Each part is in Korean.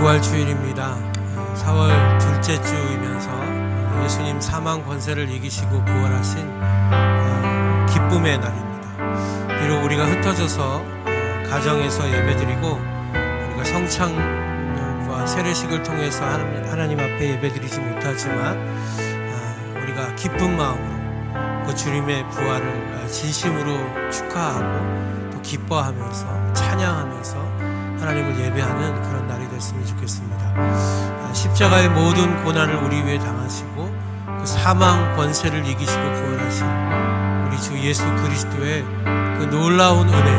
부활 주일입니다. 4월 둘째 주이면서 예수님 사망 권세를 이기시고 부활하신 기쁨의 날입니다. 비록 우리가 흩어져서 가정에서 예배드리고 우리가 성찬과 세례식을 통해서 하나님 앞에 예배드리지 못하지만 우리가 기쁜 마음으로 그 주님의 부활을 진심으로 축하하고 또 기뻐하면서 찬양하면서 하나님을 예배하는 그런 날이 됐으면 좋겠습니다. 십자가의 모든 고난을 우리 위해 당하시고 그 사망 권세를 이기시고 부활하신 우리 주 예수 그리스도의 그 놀라운 은혜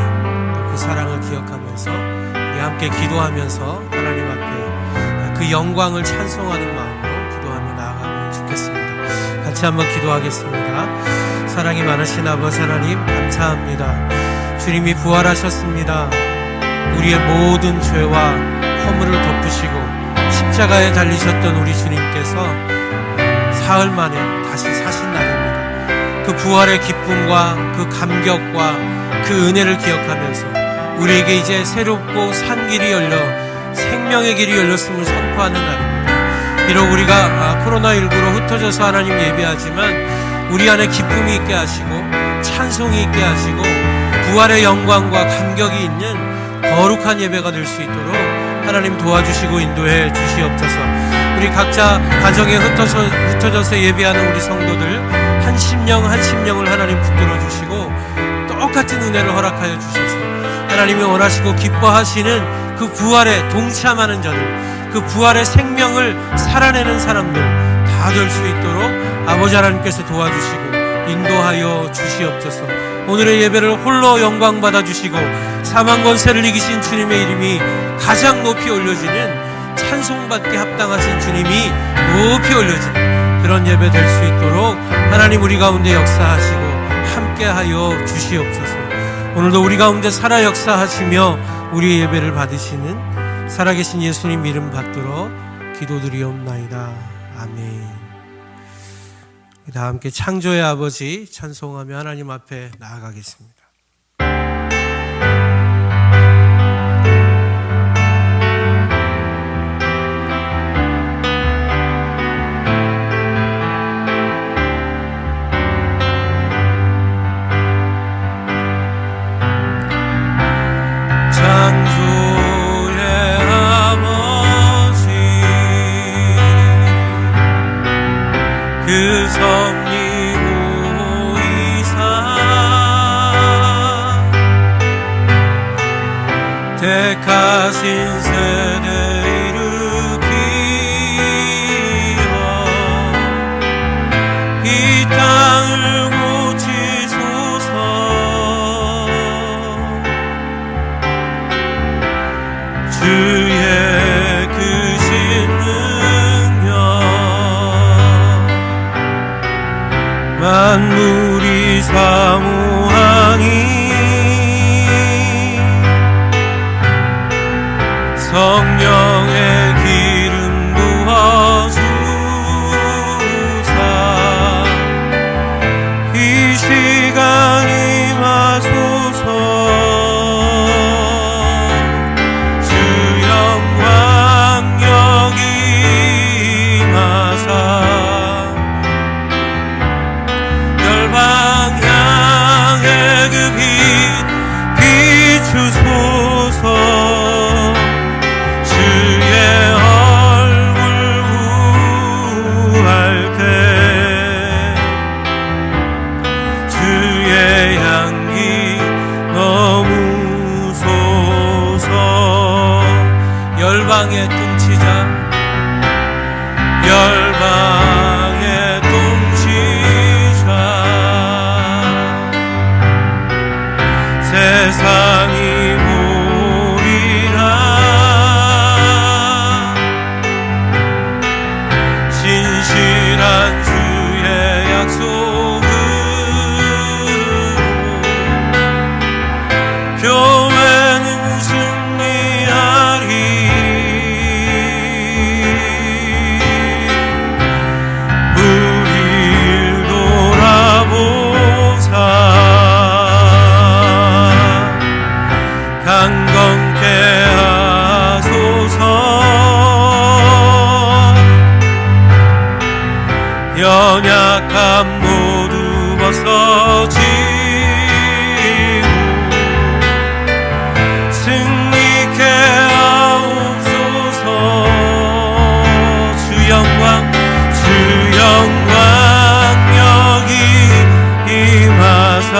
또 그 사랑을 기억하면서 우리 함께 기도하면서 하나님 앞에 그 영광을 찬송하는 마음으로 기도하며 나아가면 좋겠습니다. 같이 한번 기도하겠습니다. 사랑이 많으신 아버지 하나님 감사합니다. 주님이 부활하셨습니다. 우리의 모든 죄와 허물을 덮으시고 십자가에 달리셨던 우리 주님께서 사흘 만에 다시 사신 날입니다. 그 부활의 기쁨과 그 감격과 그 은혜를 기억하면서 우리에게 이제 새롭고 산 길이 열려 생명의 길이 열렸음을 선포하는 날입니다. 비록 우리가 코로나19로 흩어져서 하나님 예배하지만 우리 안에 기쁨이 있게 하시고 찬송이 있게 하시고 부활의 영광과 감격이 있는 거룩한 예배가 될 수 있도록 하나님 도와주시고 인도해 주시옵소서. 우리 각자 가정에 흩어져서 예배하는 우리 성도들 한 심령을 하나님 붙들어 주시고 똑같은 은혜를 허락하여 주셔서 하나님이 원하시고 기뻐하시는 그 부활에 동참하는 자들, 그 부활의 생명을 살아내는 사람들 다 될 수 있도록 아버지 하나님께서 도와주시고 인도하여 주시옵소서. 오늘의 예배를 홀로 영광 받아주시고 사망 권세를 이기신 주님의 이름이 가장 높이 올려지는 찬송받기 합당하신 주님이 높이 올려지는 그런 예배 될 수 있도록 하나님 우리 가운데 역사하시고 함께하여 주시옵소서. 오늘도 우리 가운데 살아 역사하시며 우리의 예배를 받으시는 살아계신 예수님 이름 받들어 기도드리옵나이다. 아멘. 다 함께 창조의 아버지 찬송하며 하나님 앞에 나아가겠습니다. 택하신 세대 일으키어 이 땅을 고치소서. 주의 크신 능력 만물이 사모하니 성령의 기름 부어주사 이 시간 임하소서. 주 영광 여기 임하사 열방 향해 그 빛 비추소서. 열방의 통치자 열방의 통치자 세상이 보리라 신실한 주의 약속으로 교회는 승리하리. 연약함 모두 벗어지고 승리케 하옵소서. 주 영광 여기 임하사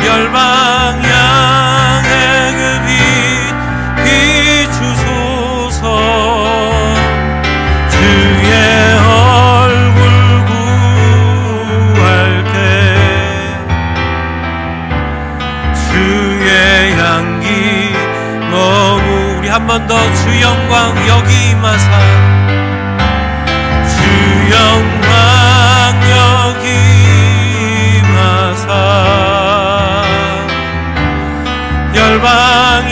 열방 향해 그 빛 비추소서. 주의 얼굴 구할 때 주의 향기 우리 한 번 더 주 영광 여기 임하사 주 영광 여기 임하사 열방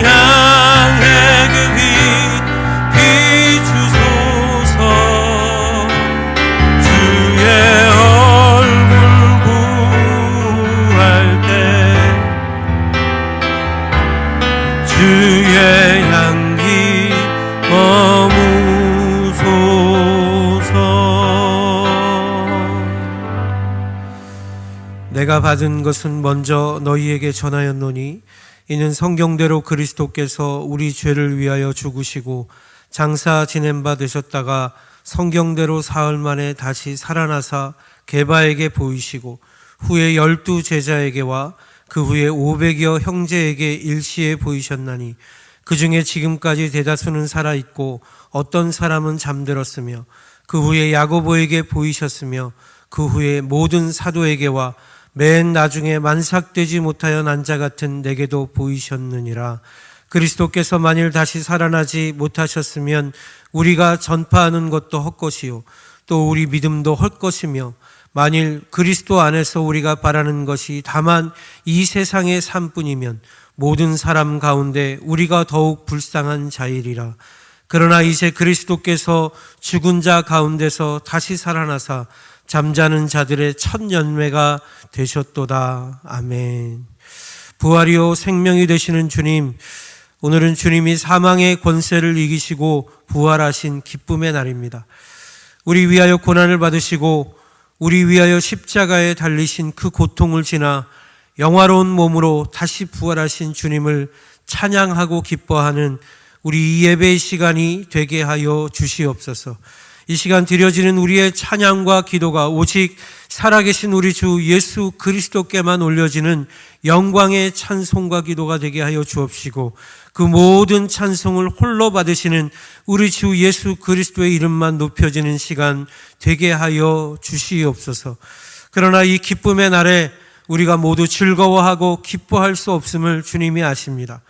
향해 그 빛 비추소서. 주의 얼굴 구할 때 주의 향기 머무소서. 내가 받은 것은 먼저 너희에게 전하였노니 이는 성경대로 그리스도께서 우리 죄를 위하여 죽으시고 장사 지낸 바 되셨다가 성경대로 사흘 만에 다시 살아나사 게바에게 보이시고 후에 12 제자에게와 그 후에 500여 형제에게 일시에 보이셨나니 그 중에 지금까지 대다수는 살아있고 어떤 사람은 잠들었으며 그 후에 야고보에게 보이셨으며 그 후에 모든 사도에게와 맨 나중에 만삭되지 못하여 난 자 같은 내게도 보이셨느니라. 그리스도께서 만일 다시 살아나지 못하셨으면 우리가 전파하는 것도 헛것이요 또 우리 믿음도 헛것이며 만일 그리스도 안에서 우리가 바라는 것이 다만 이 세상의 삶뿐이면 모든 사람 가운데 우리가 더욱 불쌍한 자이리라. 그러나 이제 그리스도께서 죽은 자 가운데서 다시 살아나사 잠자는 자들의 첫 열매가 되셨도다. 아멘. 부활이요 생명이 되시는 주님, 오늘은 주님이 사망의 권세를 이기시고 부활하신 기쁨의 날입니다. 우리 위하여 고난을 받으시고 우리 위하여 십자가에 달리신 그 고통을 지나 영화로운 몸으로 다시 부활하신 주님을 찬양하고 기뻐하는 우리 이 예배의 시간이 되게 하여 주시옵소서. 이 시간 드려지는 우리의 찬양과 기도가 오직 살아계신 우리 주 예수 그리스도께만 올려지는 영광의 찬송과 기도가 되게 하여 주옵시고 그 모든 찬송을 홀로 받으시는 우리 주 예수 그리스도의 이름만 높여지는 시간 되게 하여 주시옵소서. 그러나 이 기쁨의 날에 우리가 모두 즐거워하고 기뻐할 수 없음을 주님이 아십니다.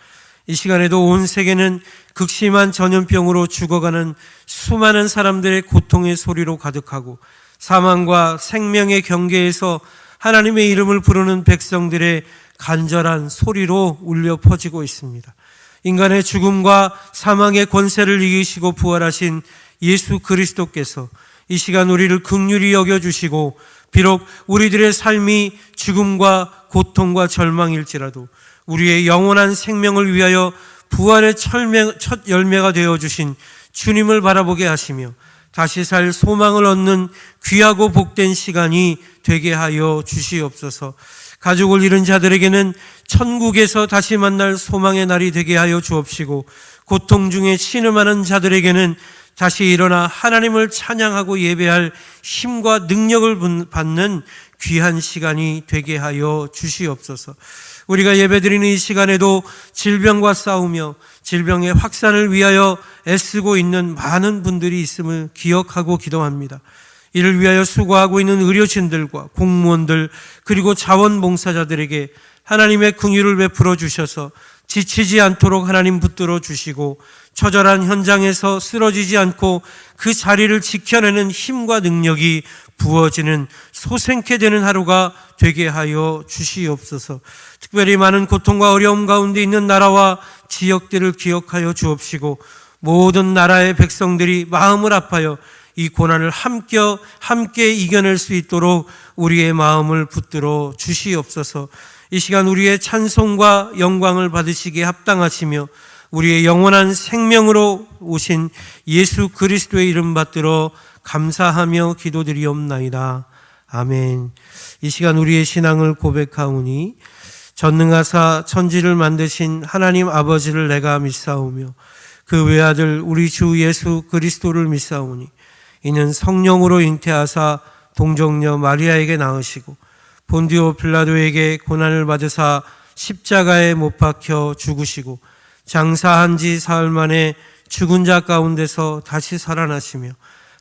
이 시간에도 온 세계는 극심한 전염병으로 죽어가는 수많은 사람들의 고통의 소리로 가득하고 사망과 생명의 경계에서 하나님의 이름을 부르는 백성들의 간절한 소리로 울려 퍼지고 있습니다. 인간의 죽음과 사망의 권세를 이기시고 부활하신 예수 그리스도께서 이 시간 우리를 긍휼히 여겨주시고 비록 우리들의 삶이 죽음과 고통과 절망일지라도 우리의 영원한 생명을 위하여 부활의 첫 열매가 되어주신 주님을 바라보게 하시며 다시 살 소망을 얻는 귀하고 복된 시간이 되게 하여 주시옵소서. 가족을 잃은 자들에게는 천국에서 다시 만날 소망의 날이 되게 하여 주옵시고 고통 중에 신음하는 자들에게는 다시 일어나 하나님을 찬양하고 예배할 힘과 능력을 받는 귀한 시간이 되게 하여 주시옵소서. 우리가 예배드리는 이 시간에도 질병과 싸우며 질병의 확산을 위하여 애쓰고 있는 많은 분들이 있음을 기억하고 기도합니다. 이를 위하여 수고하고 있는 의료진들과 공무원들 그리고 자원봉사자들에게 하나님의 긍휼을 베풀어 주셔서 지치지 않도록 하나님 붙들어 주시고 처절한 현장에서 쓰러지지 않고 그 자리를 지켜내는 힘과 능력이 부어지는 소생케 되는 하루가 되게 하여 주시옵소서. 특별히 많은 고통과 어려움 가운데 있는 나라와 지역들을 기억하여 주옵시고 모든 나라의 백성들이 마음을 아파여 이 고난을 함께 이겨낼 수 있도록 우리의 마음을 붙들어 주시옵소서. 이 시간 우리의 찬송과 영광을 받으시기에 합당하시며 우리의 영원한 생명으로 오신 예수 그리스도의 이름 받들어 감사하며 기도드리옵나이다. 아멘. 이 시간 우리의 신앙을 고백하오니 전능하사 천지를 만드신 하나님 아버지를 내가 믿사오며 그 외아들 우리 주 예수 그리스도를 믿사오니 이는 성령으로 잉태하사 동정녀 마리아에게 낳으시고 본디오 빌라도에게 고난을 받으사 십자가에 못 박혀 죽으시고 장사한 지 사흘 만에 죽은 자 가운데서 다시 살아나시며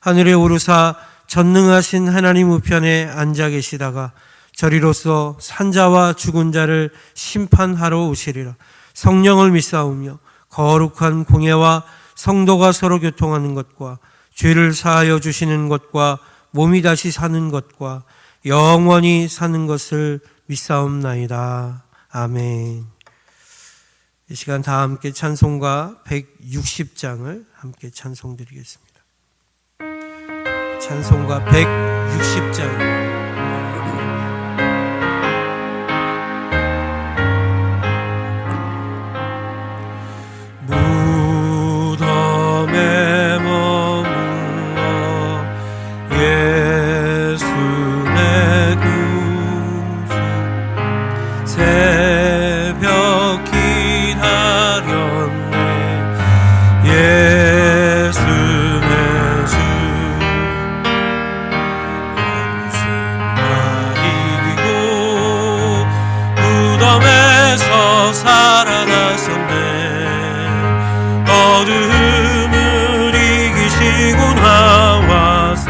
하늘에 오르사 전능하신 하나님 우편에 앉아 계시다가 저리로서 산자와 죽은 자를 심판하러 오시리라. 성령을 믿사오며 거룩한 공예와 성도가 서로 교통하는 것과 죄를 사하여 주시는 것과 몸이 다시 사는 것과 영원히 사는 것을 믿사옵나이다. 아멘. 이 시간 다 함께 찬송가 160장을 함께 찬송드리겠습니다. 찬송가 160장. 무덤에 머물러 예수 내 구주 새벽 기다렸네 예수 내 주 이기고 무덤에서 살아나셨네 어둠을 이기시고 나와서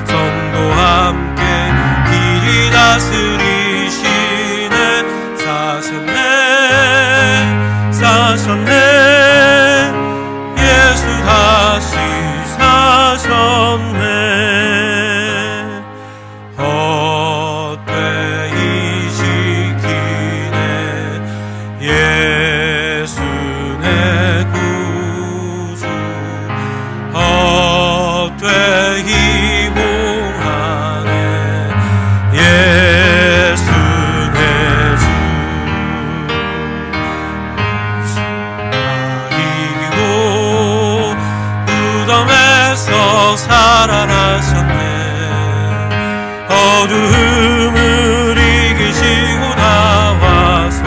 성도 함께 길이 다스리시네 사셨네 예수 다시 사셨네 헛되이 지키네 예수 내 구주 헛되이 봉하네 예수 내 주 이기고 무덤에서 살아나셨네 어둠을 이기시고 나와서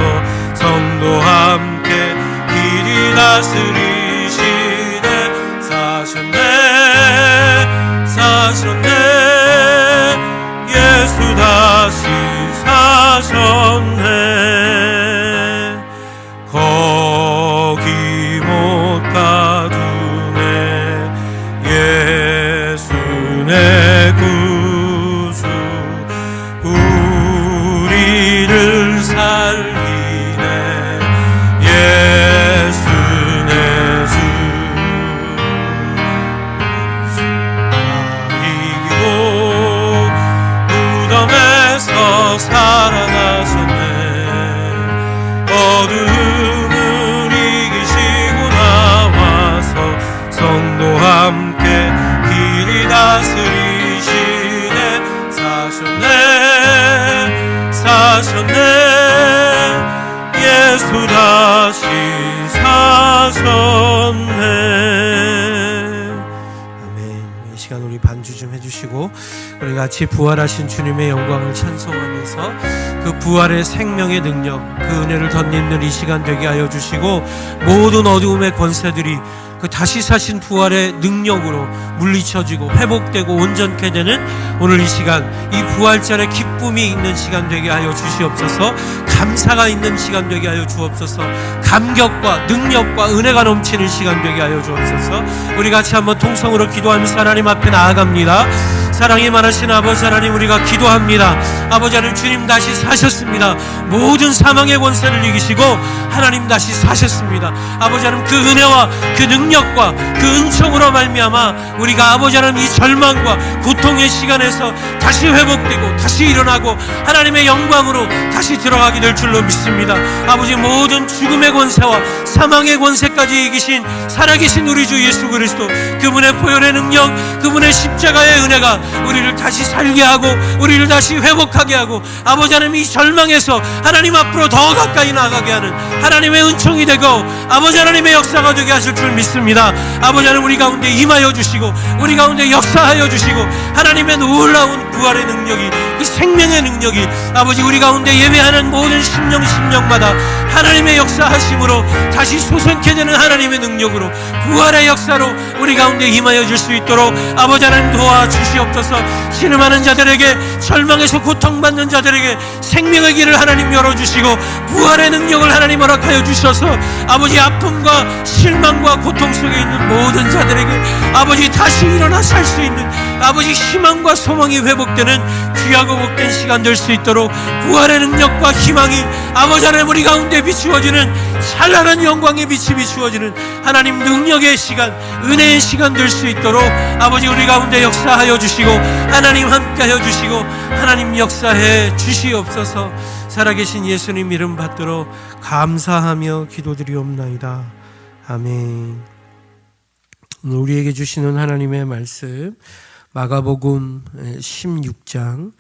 성도 함께 길이 다스리시네 사셨네 예수 다시 사셨네 거기 못 가두네 예수 내 구주 우리를 살리네 예수 내 주 이기고 무덤에서 살아나셨네 어둠을 이기시고 나와서 성도 함께 길이 다스리시네 사셨네 예수 다시 사셨네. 아멘. 이 시간 우리 반주 좀 해주시고 우리 같이 부활하신 주님의 영광을 찬송하면서 그 부활의 생명의 능력, 그 은혜를 덧입는 이 시간 되게 하여 주시고 모든 어두움의 권세들이 그 다시 사신 부활의 능력으로 물리쳐지고 회복되고 온전케 되는 오늘 이 시간, 이 부활절의 기쁨이 있는 시간 되게 하여 주시옵소서. 감사가 있는 시간 되게 하여 주옵소서. 감격과 능력과 은혜가 넘치는 시간 되게 하여 주옵소서. 우리 같이 한번 통성으로 기도하면서 하나님 앞에 나아갑니다. 사랑이 많으신 아버지 하나님, 우리가 기도합니다. 아버지 하나님, 주님 다시 사셨습니다. 모든 사망의 권세를 이기시고 하나님 다시 사셨습니다. 아버지 하나님, 그 은혜와 그 능력과 그 은총으로 말미암아 우리가 아버지 하나님 이 절망과 고통의 시간에서 다시 회복되고 다시 일어나고 하나님의 영광으로 다시 들어가게 될 줄로 믿습니다. 아버지, 모든 죽음의 권세와 사망의 권세까지 이기신 살아계신 우리 주 예수 그리스도, 그분의 보혈의 능력, 그분의 십자가의 은혜가 우리를 다시 살게 하고 우리를 다시 회복하게 하고 아버지 하나님 이 절망에서 하나님 앞으로 더 가까이 나가게 하는 하나님의 은총이 되고 아버지 하나님의 역사가 되게 하실 줄 믿습니다. 아버지 하나님 우리 가운데 임하여 주시고 우리 가운데 역사하여 주시고 하나님의 놀라운 부활의 능력이 그 생명의 능력이 아버지 우리 가운데 예배하는 모든 심령마다 하나님의 역사하심으로 다시 소생케 되는 하나님의 능력으로 부활의 역사로 우리 가운데 임하여 줄 수 있도록 아버지 하나님 도와주시옵소서. 신음하는 자들에게 절망에서 고통받는 자들에게 생명의 길을 하나님 열어주시고 부활의 능력을 하나님 허락하여 주셔서 아버지 아픔과 실망과 고통 속에 있는 모든 자들에게 아버지 다시 일어나 살 수 있는 아버지 희망과 소망이 회복되는 귀하고 복된 시간 될 수 있도록 부활의 능력과 희망이 아버지 하나님 우리 가운데 비추어지는 찬란한 영광의 빛이 비추어지는 하나님 능력의 시간 은혜의 시간 될 수 있도록 아버지 우리 가운데 역사하여 주시고 하나님 함께하여 주시고 하나님 역사해 주시옵소서. 살아계신 예수님 이름 받들어 감사하며 기도드리옵나이다. 아멘. 오늘 우리에게 주시는 하나님의 말씀 마가복음 16장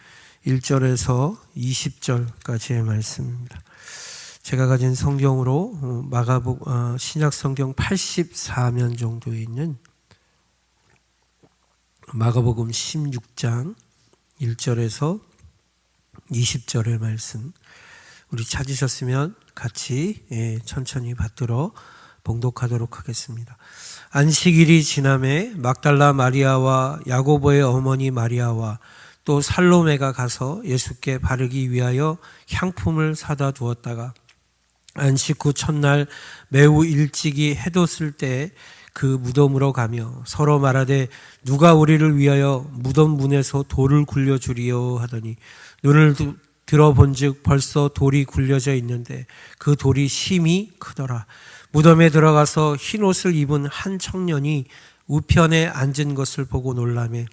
1절에서 20절까지의 말씀입니다. 제가 가진 성경으로 신약 성경 84면 정도에 있는 마가복음 16장 1절에서 20절의 말씀 우리 찾으셨으면 같이 천천히 받들어 봉독하도록 하겠습니다. 안식일이 지남에 막달라 마리아와 야고보의 어머니 마리아와 또 살로메가 가서 예수께 바르기 위하여 향품을 사다 두었다가 안식 후 첫날 매우 일찍이 해돋을 때 그 무덤으로 가며 서로 말하되 누가 우리를 위하여 무덤 문에서 돌을 굴려주리요 하더니 눈을 들어본즉 벌써 돌이 굴려져 있는데 그 돌이 심히 크더라. 무덤에 들어가서 흰 옷을 입은 한 청년이 우편에 앉은 것을 보고 놀라매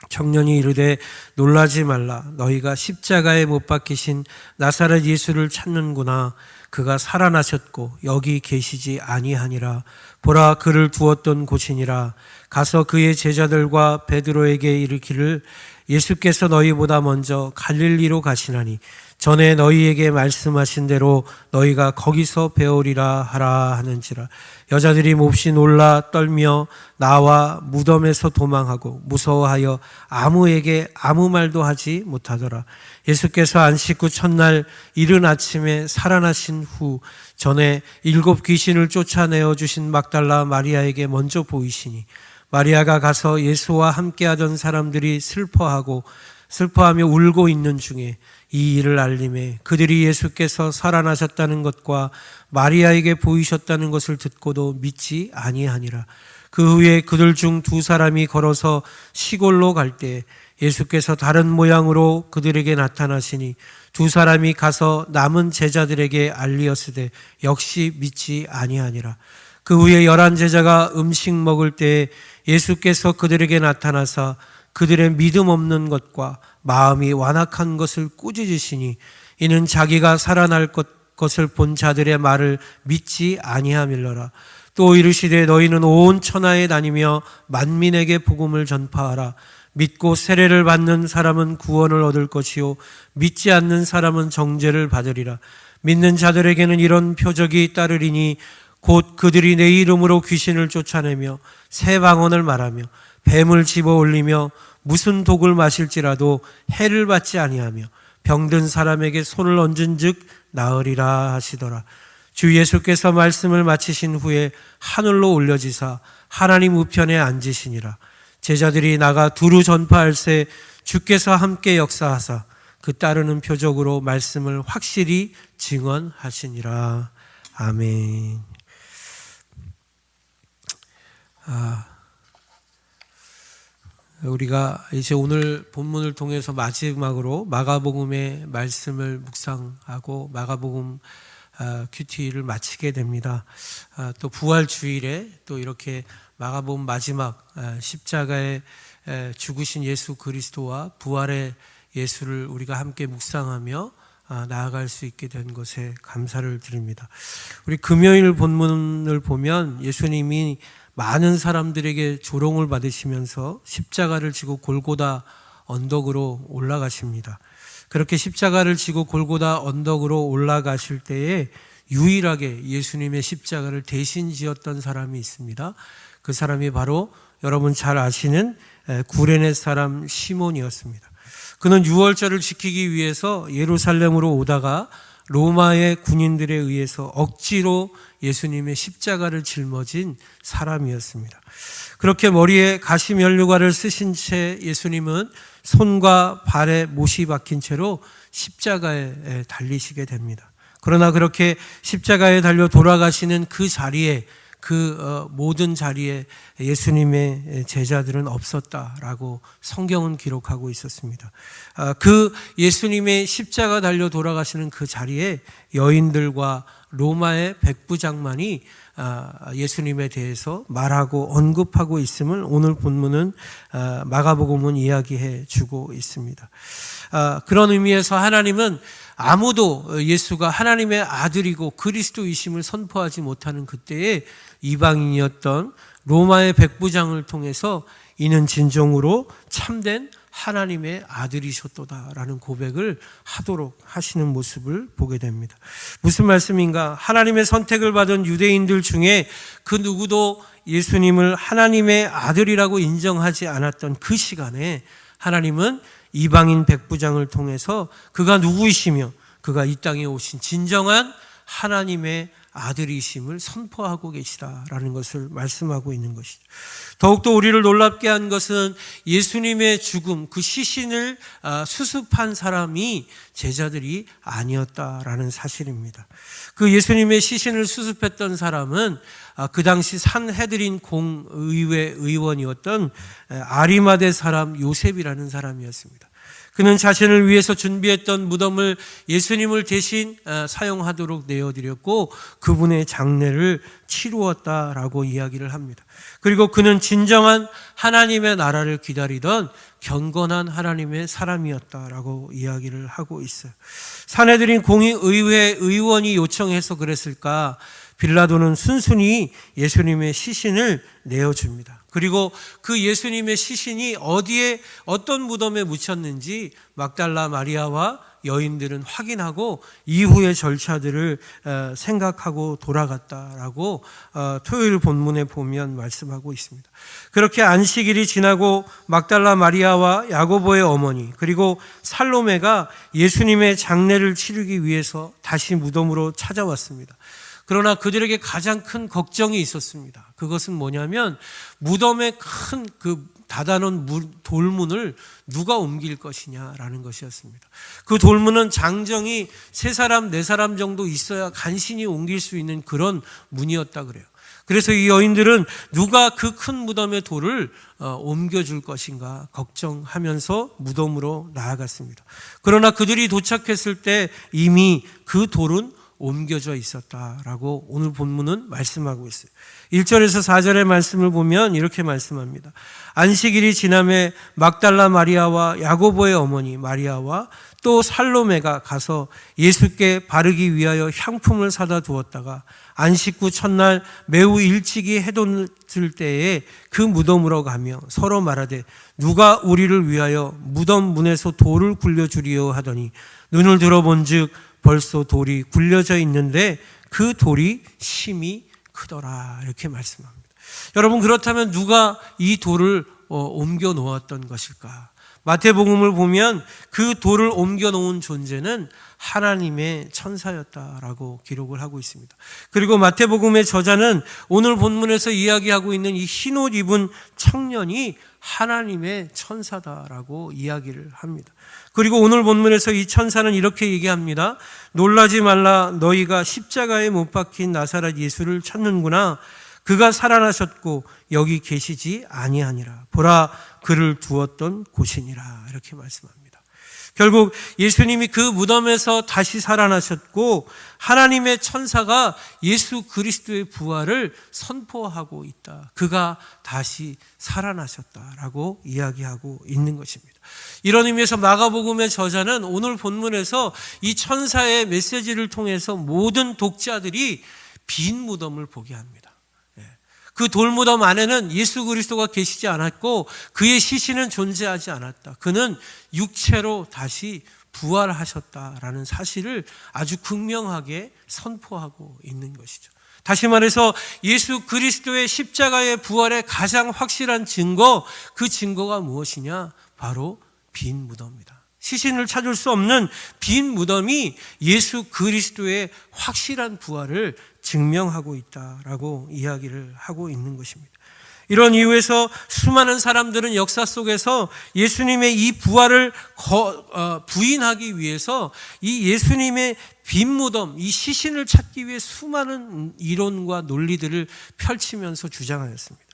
청년이 이르되 놀라지 말라. 너희가 십자가에 못 박히신 나사렛 예수를 찾는구나. 그가 살아나셨고 여기 계시지 아니하니라. 보라 그를 두었던 곳이니라. 가서 그의 제자들과 베드로에게 이르기를 예수께서 너희보다 먼저 갈릴리로 가시나니 전에 너희에게 말씀하신 대로 너희가 거기서 배우리라 하라 하는지라. 여자들이 몹시 놀라 떨며 나와 무덤에서 도망하고 무서워하여 아무에게 아무 말도 하지 못하더라. 예수께서 안식 후 첫날 이른 아침에 살아나신 후 전에 7 귀신을 쫓아내어 주신 막달라 마리아에게 먼저 보이시니 마리아가 가서 예수와 함께하던 사람들이 슬퍼하며 울고 있는 중에 이 일을 알림해 그들이 예수께서 살아나셨다는 것과 마리아에게 보이셨다는 것을 듣고도 믿지 아니하니라. 그 후에 그들 중 2 사람이 걸어서 시골로 갈 때 예수께서 다른 모양으로 그들에게 나타나시니 2 사람이 가서 남은 제자들에게 알리었으되 역시 믿지 아니하니라. 그 후에 11 제자가 음식 먹을 때 예수께서 그들에게 나타나사 그들의 믿음 없는 것과 마음이 완악한 것을 꾸짖으시니 이는 자기가 살아날 것을 본 자들의 말을 믿지 아니함일러라. 또 이르시되 너희는 온 천하에 다니며 만민에게 복음을 전파하라. 믿고 세례를 받는 사람은 구원을 얻을 것이요 믿지 않는 사람은 정죄를 받으리라. 믿는 자들에게는 이런 표적이 따르리니 곧 그들이 내 이름으로 귀신을 쫓아내며 새 방언을 말하며 뱀을 집어 올리며 무슨 독을 마실지라도 해를 받지 아니하며 병든 사람에게 손을 얹은즉 나으리라 하시더라. 주 예수께서 말씀을 마치신 후에 하늘로 올려지사 하나님 우편에 앉으시니라. 제자들이 나가 두루 전파할새 주께서 함께 역사하사 그 따르는 표적으로 말씀을 확실히 증언하시니라. 아멘. 우리가 이제 오늘 본문을 통해서 마지막으로 마가복음의 말씀을 묵상하고 마가복음 큐티를 마치게 됩니다. 또 부활주일에 또 이렇게 마가복음 마지막 십자가에 죽으신 예수 그리스도와 부활의 예수를 우리가 함께 묵상하며 나아갈 수 있게 된 것에 감사를 드립니다. 우리 금요일 본문을 보면 예수님이 많은 사람들에게 조롱을 받으시면서 십자가를 지고 골고다 언덕으로 올라가십니다. 그렇게 십자가를 지고 골고다 언덕으로 올라가실 때에 유일하게 예수님의 십자가를 대신 지었던 사람이 있습니다. 그 사람이 바로 여러분 잘 아시는 구레네 사람 시몬이었습니다. 그는 유월절을 지키기 위해서 예루살렘으로 오다가 로마의 군인들에 의해서 억지로 예수님의 십자가를 짊어진 사람이었습니다. 그렇게 머리에 가시면류관을 쓰신 채 예수님은 손과 발에 못이 박힌 채로 십자가에 달리시게 됩니다. 그러나 그렇게 십자가에 달려 돌아가시는 그 자리에, 모든 자리에 예수님의 제자들은 없었다라고 성경은 기록하고 있었습니다. 그 예수님의 십자가 달려 돌아가시는 그 자리에 여인들과 로마의 백부장만이 예수님에 대해서 말하고 언급하고 있음을 오늘 본문은 마가복음은 이야기해 주고 있습니다. 그런 의미에서 하나님은 아무도 예수가 하나님의 아들이고 그리스도이심을 선포하지 못하는 그때에 이방인이었던 로마의 백부장을 통해서 이는 진정으로 참된 하나님의 아들이셨도다라는 고백을 하도록 하시는 모습을 보게 됩니다. 무슨 말씀인가? 하나님의 선택을 받은 유대인들 중에 그 누구도 예수님을 하나님의 아들이라고 인정하지 않았던 그 시간에 하나님은 이방인 백부장을 통해서 그가 누구이시며 그가 이 땅에 오신 진정한 하나님의 아들이심을 선포하고 계시다라는 것을 말씀하고 있는 것이죠. 더욱더 우리를 놀랍게 한 것은 예수님의 죽음, 그 시신을 수습한 사람이 제자들이 아니었다라는 사실입니다. 그 예수님의 시신을 수습했던 사람은 그 당시 산헤드린 공의회 의원이었던 아리마대 사람 요셉이라는 사람이었습니다. 그는 자신을 위해서 준비했던 무덤을 예수님을 대신 사용하도록 내어드렸고 그분의 장례를 치루었다라고 이야기를 합니다. 그리고 그는 진정한 하나님의 나라를 기다리던 경건한 하나님의 사람이었다라고 이야기를 하고 있어요. 산헤드린 공의회 의원이 요청해서 그랬을까? 빌라도는 순순히 예수님의 시신을 내어줍니다. 그리고 그 예수님의 시신이 어디에 어떤 무덤에 묻혔는지 막달라 마리아와 여인들은 확인하고 이후의 절차들을 생각하고 돌아갔다라고 토요일 본문에 보면 말씀하고 있습니다. 그렇게 안식일이 지나고 막달라 마리아와 야고보의 어머니 그리고 살로메가 예수님의 장례를 치르기 위해서 다시 무덤으로 찾아왔습니다. 그러나 그들에게 가장 큰 걱정이 있었습니다. 그것은 뭐냐면 무덤의 큰 그 닫아놓은 돌문을 누가 옮길 것이냐라는 것이었습니다. 그 돌문은 장정이 3사람, 4사람 정도 있어야 간신히 옮길 수 있는 그런 문이었다 그래요. 그래서 이 여인들은 누가 그 큰 무덤의 돌을 옮겨줄 것인가 걱정하면서 무덤으로 나아갔습니다. 그러나 그들이 도착했을 때 이미 그 돌은 옮겨져 있었다라고 오늘 본문은 말씀하고 있어요. 1절에서 4절의 말씀을 보면 이렇게 말씀합니다. 안식일이 지남에 막달라 마리아와 야고보의 어머니 마리아와 또 살로메가 가서 예수께 바르기 위하여 향품을 사다 두었다가 안식 후 첫날 매우 일찍이 해돋을 때에 그 무덤으로 가며 서로 말하되 누가 우리를 위하여 무덤 문에서 돌을 굴려주리요 하더니 눈을 들어본즉 벌써 돌이 굴려져 있는데 그 돌이 심히 크더라 이렇게 말씀합니다. 여러분 그렇다면 누가 이 돌을 옮겨 놓았던 것일까? 마태복음을 보면 그 돌을 옮겨 놓은 존재는 하나님의 천사였다라고 기록을 하고 있습니다. 그리고 마태복음의 저자는 오늘 본문에서 이야기하고 있는 이 흰옷 입은 청년이 하나님의 천사다라고 이야기를 합니다. 그리고 오늘 본문에서 이 천사는 이렇게 얘기합니다. 놀라지 말라 너희가 십자가에 못 박힌 나사렛 예수를 찾는구나. 그가 살아나셨고 여기 계시지 아니하니라. 보라 그를 두었던 곳이니라. 이렇게 말씀합니다. 결국 예수님이 그 무덤에서 다시 살아나셨고 하나님의 천사가 예수 그리스도의 부활을 선포하고 있다. 그가 다시 살아나셨다라고 이야기하고 있는 것입니다. 이런 의미에서 마가복음의 저자는 오늘 본문에서 이 천사의 메시지를 통해서 모든 독자들이 빈 무덤을 보게 합니다. 그 돌무덤 안에는 예수 그리스도가 계시지 않았고 그의 시신은 존재하지 않았다. 그는 육체로 다시 부활하셨다라는 사실을 아주 극명하게 선포하고 있는 것이죠. 다시 말해서 예수 그리스도의 십자가의 부활의 가장 확실한 증거, 그 증거가 무엇이냐? 바로 빈 무덤이다. 시신을 찾을 수 없는 빈 무덤이 예수 그리스도의 확실한 부활을 증명하고 있다라고 이야기를 하고 있는 것입니다. 이런 이유에서 수많은 사람들은 역사 속에서 예수님의 이 부활을 부인하기 위해서 이 예수님의 빈 무덤, 이 시신을 찾기 위해 수많은 이론과 논리들을 펼치면서 주장하였습니다.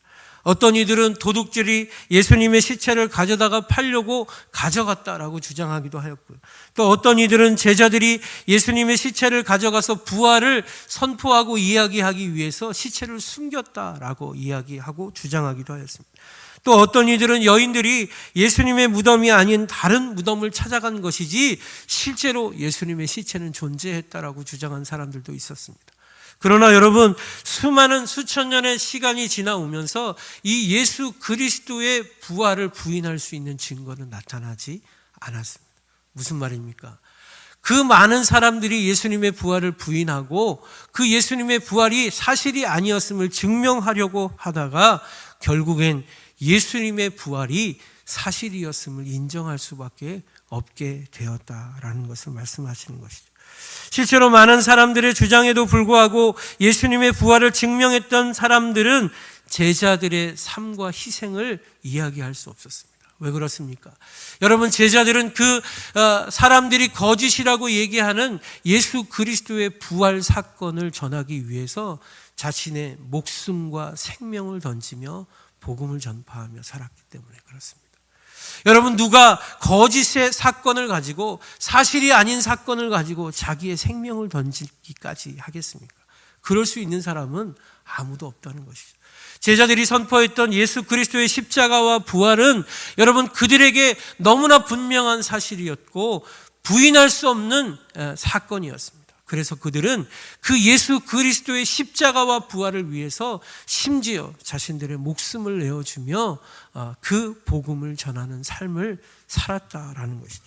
어떤 이들은 도둑질이 예수님의 시체를 가져다가 팔려고 가져갔다라고 주장하기도 하였고요. 또 어떤 이들은 제자들이 예수님의 시체를 가져가서 부활을 선포하고 이야기하기 위해서 시체를 숨겼다라고 이야기하고 주장하기도 하였습니다. 또 어떤 이들은 여인들이 예수님의 무덤이 아닌 다른 무덤을 찾아간 것이지 실제로 예수님의 시체는 존재했다라고 주장한 사람들도 있었습니다. 그러나 여러분, 수많은 수천 년의 시간이 지나오면서 이 예수 그리스도의 부활을 부인할 수 있는 증거는 나타나지 않았습니다. 무슨 말입니까? 그 많은 사람들이 예수님의 부활을 부인하고 그 예수님의 부활이 사실이 아니었음을 증명하려고 하다가 결국엔 예수님의 부활이 사실이었음을 인정할 수밖에 없게 되었다라는 것을 말씀하시는 것이죠. 실제로 많은 사람들의 주장에도 불구하고 예수님의 부활을 증명했던 사람들은 제자들의 삶과 희생을 이야기할 수 없었습니다. 왜 그렇습니까? 여러분, 제자들은 그 사람들이 거짓이라고 얘기하는 예수 그리스도의 부활 사건을 전하기 위해서 자신의 목숨과 생명을 던지며 복음을 전파하며 살았기 때문에 그렇습니다. 여러분, 누가 거짓의 사건을 가지고 사실이 아닌 사건을 가지고 자기의 생명을 던지기까지 하겠습니까? 그럴 수 있는 사람은 아무도 없다는 것이죠. 제자들이 선포했던 예수 그리스도의 십자가와 부활은 여러분, 그들에게 너무나 분명한 사실이었고 부인할 수 없는 사건이었습니다. 그래서 그들은 그 예수 그리스도의 십자가와 부활을 위해서 심지어 자신들의 목숨을 내어주며 그 복음을 전하는 삶을 살았다라는 것이죠.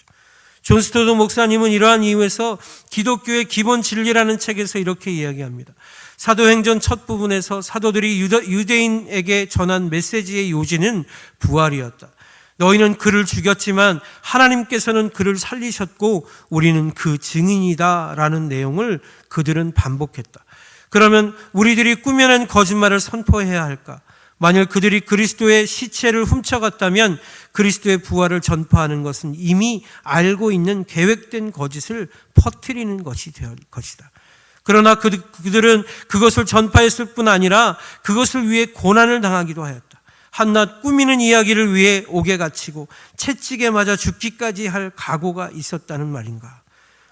존 스토드 목사님은 이러한 이유에서 기독교의 기본 진리라는 책에서 이렇게 이야기합니다. 사도행전 첫 부분에서 사도들이 유대인에게 전한 메시지의 요지는 부활이었다. 너희는 그를 죽였지만 하나님께서는 그를 살리셨고 우리는 그 증인이다 라는 내용을 그들은 반복했다. 그러면 우리들이 꾸며낸 거짓말을 선포해야 할까? 만일 그들이 그리스도의 시체를 훔쳐갔다면 그리스도의 부활을 전파하는 것은 이미 알고 있는 계획된 거짓을 퍼뜨리는 것이 될 것이다. 그러나 그들은 그것을 전파했을 뿐 아니라 그것을 위해 고난을 당하기도 하였다. 한낱 꾸미는 이야기를 위해 옥에 갇히고 채찍에 맞아 죽기까지 할 각오가 있었다는 말인가?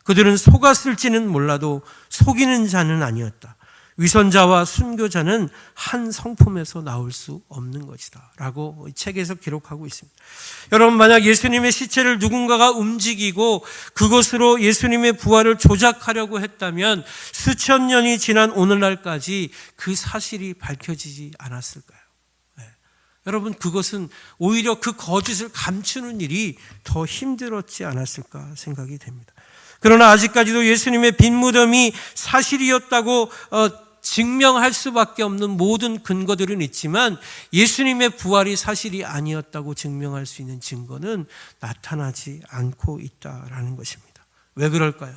그들은 속았을지는 몰라도 속이는 자는 아니었다. 위선자와 순교자는 한 성품에서 나올 수 없는 것이다 라고 이 책에서 기록하고 있습니다. 여러분, 만약 예수님의 시체를 누군가가 움직이고 그것으로 예수님의 부활을 조작하려고 했다면 수천 년이 지난 오늘날까지 그 사실이 밝혀지지 않았을까요? 여러분, 그것은 오히려 그 거짓을 감추는 일이 더 힘들었지 않았을까 생각이 됩니다. 그러나 아직까지도 예수님의 빈 무덤이 사실이었다고 증명할 수밖에 없는 모든 근거들은 있지만 예수님의 부활이 사실이 아니었다고 증명할 수 있는 증거는 나타나지 않고 있다라는 것입니다. 왜 그럴까요?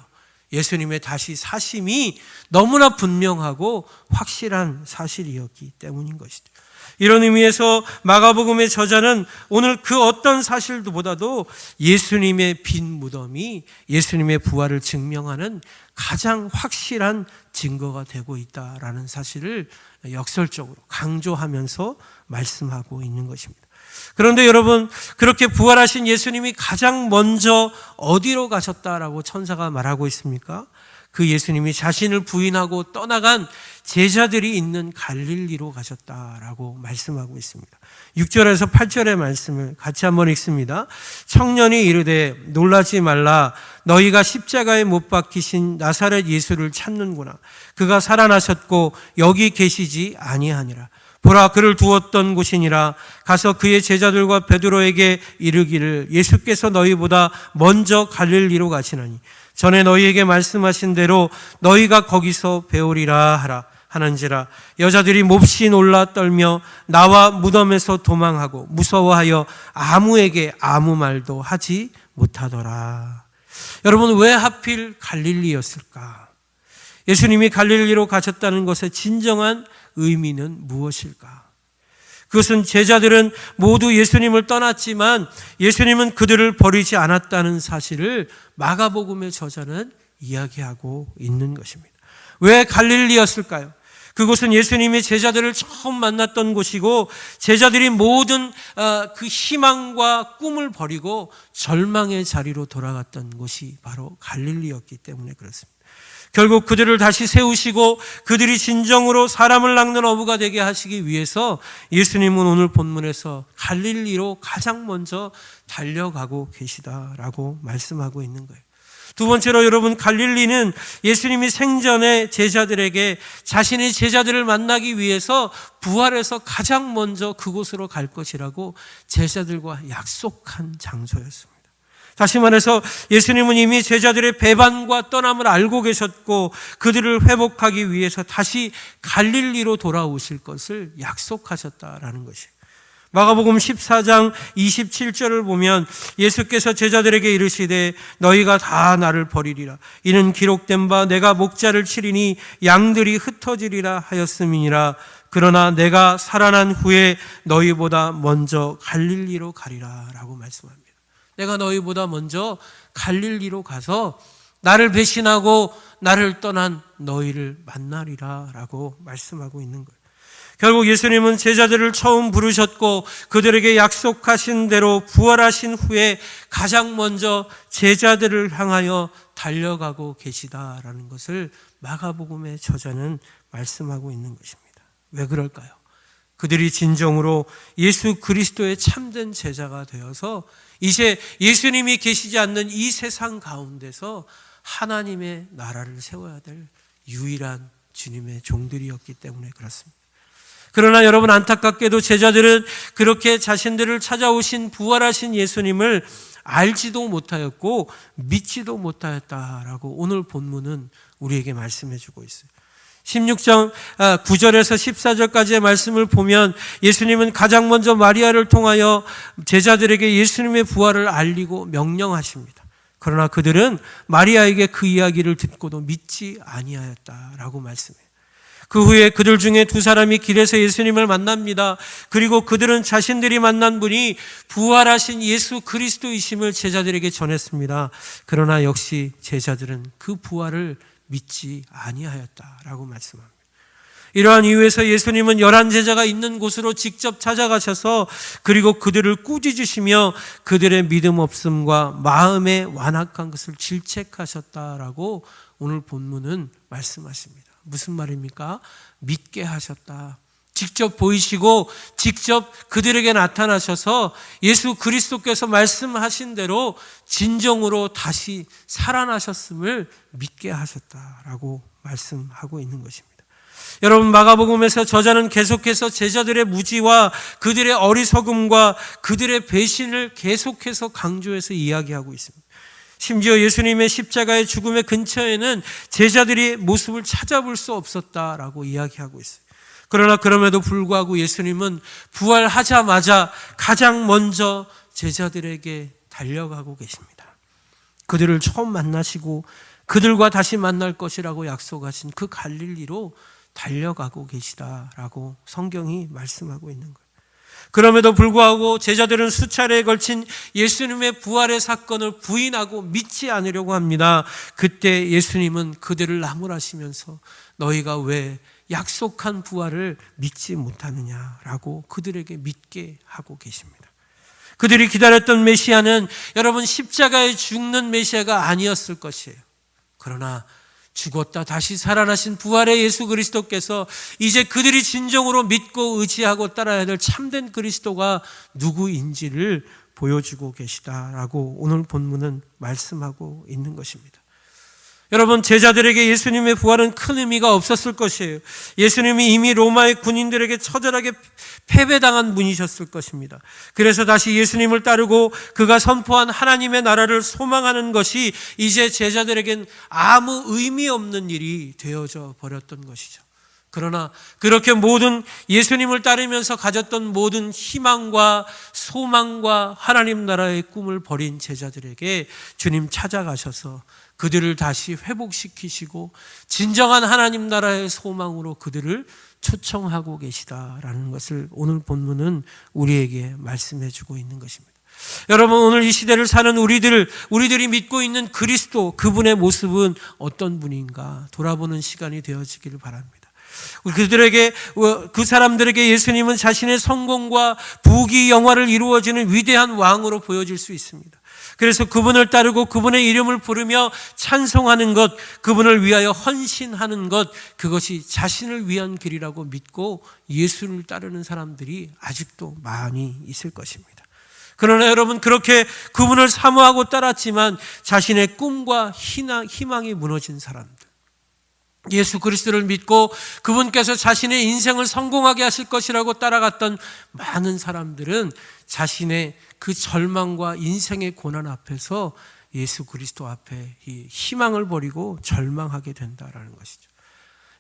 예수님의 다시 사심이 너무나 분명하고 확실한 사실이었기 때문인 것이죠. 이런 의미에서 마가복음의 저자는 오늘 그 어떤 사실보다도 예수님의 빈 무덤이 예수님의 부활을 증명하는 가장 확실한 증거가 되고 있다라는 사실을 역설적으로 강조하면서 말씀하고 있는 것입니다. 그런데 여러분, 그렇게 부활하신 예수님이 가장 먼저 어디로 가셨다라고 천사가 말하고 있습니까? 그 예수님이 자신을 부인하고 떠나간 제자들이 있는 갈릴리로 가셨다라고 말씀하고 있습니다. 6절에서 8절의 말씀을 같이 한번 읽습니다. 청년이 이르되 놀라지 말라. 너희가 십자가에 못 박히신 나사렛 예수를 찾는구나. 그가 살아나셨고 여기 계시지 아니하니라. 보라, 그를 두었던 곳이니라. 가서 그의 제자들과 베드로에게 이르기를 예수께서 너희보다 먼저 갈릴리로 가시나니 전에 너희에게 말씀하신 대로 너희가 거기서 배우리라 하라 하는지라. 여자들이 몹시 놀라 떨며 나와 무덤에서 도망하고 무서워하여 아무에게 아무 말도 하지 못하더라. 여러분, 왜 하필 갈릴리였을까? 예수님이 갈릴리로 가셨다는 것의 진정한 의미는 무엇일까? 그것은 제자들은 모두 예수님을 떠났지만 예수님은 그들을 버리지 않았다는 사실을 마가복음의 저자는 이야기하고 있는 것입니다. 왜 갈릴리였을까요? 그곳은 예수님이 제자들을 처음 만났던 곳이고 제자들이 모든 그 희망과 꿈을 버리고 절망의 자리로 돌아갔던 곳이 바로 갈릴리였기 때문에 그렇습니다. 결국 그들을 다시 세우시고 그들이 진정으로 사람을 낚는 어부가 되게 하시기 위해서 예수님은 오늘 본문에서 갈릴리로 가장 먼저 달려가고 계시다라고 말씀하고 있는 거예요. 두 번째로 여러분, 갈릴리는 예수님이 생전에 제자들에게 자신의 제자들을 만나기 위해서 부활해서 가장 먼저 그곳으로 갈 것이라고 제자들과 약속한 장소였습니다. 다시 말해서 예수님은 이미 제자들의 배반과 떠남을 알고 계셨고 그들을 회복하기 위해서 다시 갈릴리로 돌아오실 것을 약속하셨다라는 것이에요. 마가복음 14장 27절을 보면 예수께서 제자들에게 이르시되 너희가 다 나를 버리리라. 이는 기록된 바 내가 목자를 치리니 양들이 흩어지리라 하였음이니라. 그러나 내가 살아난 후에 너희보다 먼저 갈릴리로 가리라 라고 말씀합니다. 내가 너희보다 먼저 갈릴리로 가서 나를 배신하고 나를 떠난 너희를 만나리라 라고 말씀하고 있는 거예요. 결국 예수님은 제자들을 처음 부르셨고 그들에게 약속하신 대로 부활하신 후에 가장 먼저 제자들을 향하여 달려가고 계시다라는 것을 마가복음의 저자는 말씀하고 있는 것입니다. 왜 그럴까요? 그들이 진정으로 예수 그리스도의 참된 제자가 되어서 이제 예수님이 계시지 않는 이 세상 가운데서 하나님의 나라를 세워야 될 유일한 주님의 종들이었기 때문에 그렇습니다. 그러나 여러분, 안타깝게도 제자들은 그렇게 자신들을 찾아오신 부활하신 예수님을 알지도 못하였고 믿지도 못하였다라고 오늘 본문은 우리에게 말씀해 주고 있어요. 16장 9절에서 14절까지의 말씀을 보면 예수님은 가장 먼저 마리아를 통하여 제자들에게 예수님의 부활을 알리고 명령하십니다. 그러나 그들은 마리아에게 그 이야기를 듣고도 믿지 아니하였다라고 말씀해요. 그 후에 그들 중에 두 사람이 길에서 예수님을 만납니다. 그리고 그들은 자신들이 만난 분이 부활하신 예수 그리스도이심을 제자들에게 전했습니다. 그러나 역시 제자들은 그 부활을 믿지 아니하였다라고 말씀합니다. 이러한 이유에서 예수님은 11제자가 있는 곳으로 직접 찾아가셔서 그리고 그들을 꾸짖으시며 그들의 믿음 없음과 마음의 완악한 것을 질책하셨다라고 오늘 본문은 말씀하십니다. 무슨 말입니까? 믿게 하셨다. 직접 보이시고 직접 그들에게 나타나셔서 예수 그리스도께서 말씀하신 대로 진정으로 다시 살아나셨음을 믿게 하셨다라고 말씀하고 있는 것입니다. 여러분, 마가복음에서 저자는 계속해서 제자들의 무지와 그들의 어리석음과 그들의 배신을 계속해서 강조해서 이야기하고 있습니다. 심지어 예수님의 십자가의 죽음의 근처에는 제자들이 모습을 찾아볼 수 없었다라고 이야기하고 있어요. 그러나 그럼에도 불구하고 예수님은 부활하자마자 가장 먼저 제자들에게 달려가고 계십니다. 그들을 처음 만나시고 그들과 다시 만날 것이라고 약속하신 그 갈릴리로 달려가고 계시다라고 성경이 말씀하고 있는 거예요. 그럼에도 불구하고 제자들은 수차례에 걸친 예수님의 부활의 사건을 부인하고 믿지 않으려고 합니다. 그때 예수님은 그들을 나무라시면서 너희가 왜 약속한 부활을 믿지 못하느냐라고 그들에게 믿게 하고 계십니다. 그들이 기다렸던 메시아는 여러분 십자가에 죽는 메시아가 아니었을 것이에요. 그러나 죽었다 다시 살아나신 부활의 예수 그리스도께서 이제 그들이 진정으로 믿고 의지하고 따라야 될 참된 그리스도가土 보여주고 계시다라고 오늘 본문은 말씀하고 있는 것입니다. 여러분, 제자들에게 예수님의 부활은 큰 의미가 없었을 것이에요. 예수님이 이미 로마의 군인들에게 처절하게 패배당한 분이셨을 것입니다. 그래서 다시 예수님을 따르고 그가 선포한 하나님의 나라를 소망하는 것이 이제 제자들에겐 아무 의미 없는 일이 되어져 버렸던 것이죠. 그러나 그렇게 모든 예수님을 따르면서 가졌던 모든 희망과 소망과 하나님 나라의 꿈을 버린 제자들에게 주님 찾아가셔서 그들을 다시 회복시키시고 진정한 하나님 나라의 소망으로 그들을 초청하고 계시다라는 것을 오늘 본문은 우리에게 말씀해 주고 있는 것입니다. 여러분, 오늘 이 시대를 사는 우리들이 믿고 있는 그리스도, 그분의 모습은 어떤 분인가 돌아보는 시간이 되어지기를 바랍니다. 그 사람들에게 예수님은 자신의 성공과 부귀 영화를 이루어지는 위대한 왕으로 보여질 수 있습니다. 그래서 그분을 따르고 그분의 이름을 부르며 찬송하는 것, 그분을 위하여 헌신하는 것, 그것이 자신을 위한 길이라고 믿고 예수를 따르는 사람들이 아직도 많이 있을 것입니다. 그러나 여러분, 그렇게 그분을 사모하고 따랐지만 자신의 꿈과 희망이 무너진 사람들, 예수 그리스도를 믿고 그분께서 자신의 인생을 성공하게 하실 것이라고 따라갔던 많은 사람들은 자신의 그 절망과 인생의 고난 앞에서 예수 그리스도 앞에 이 희망을 버리고 절망하게 된다라는 것이죠.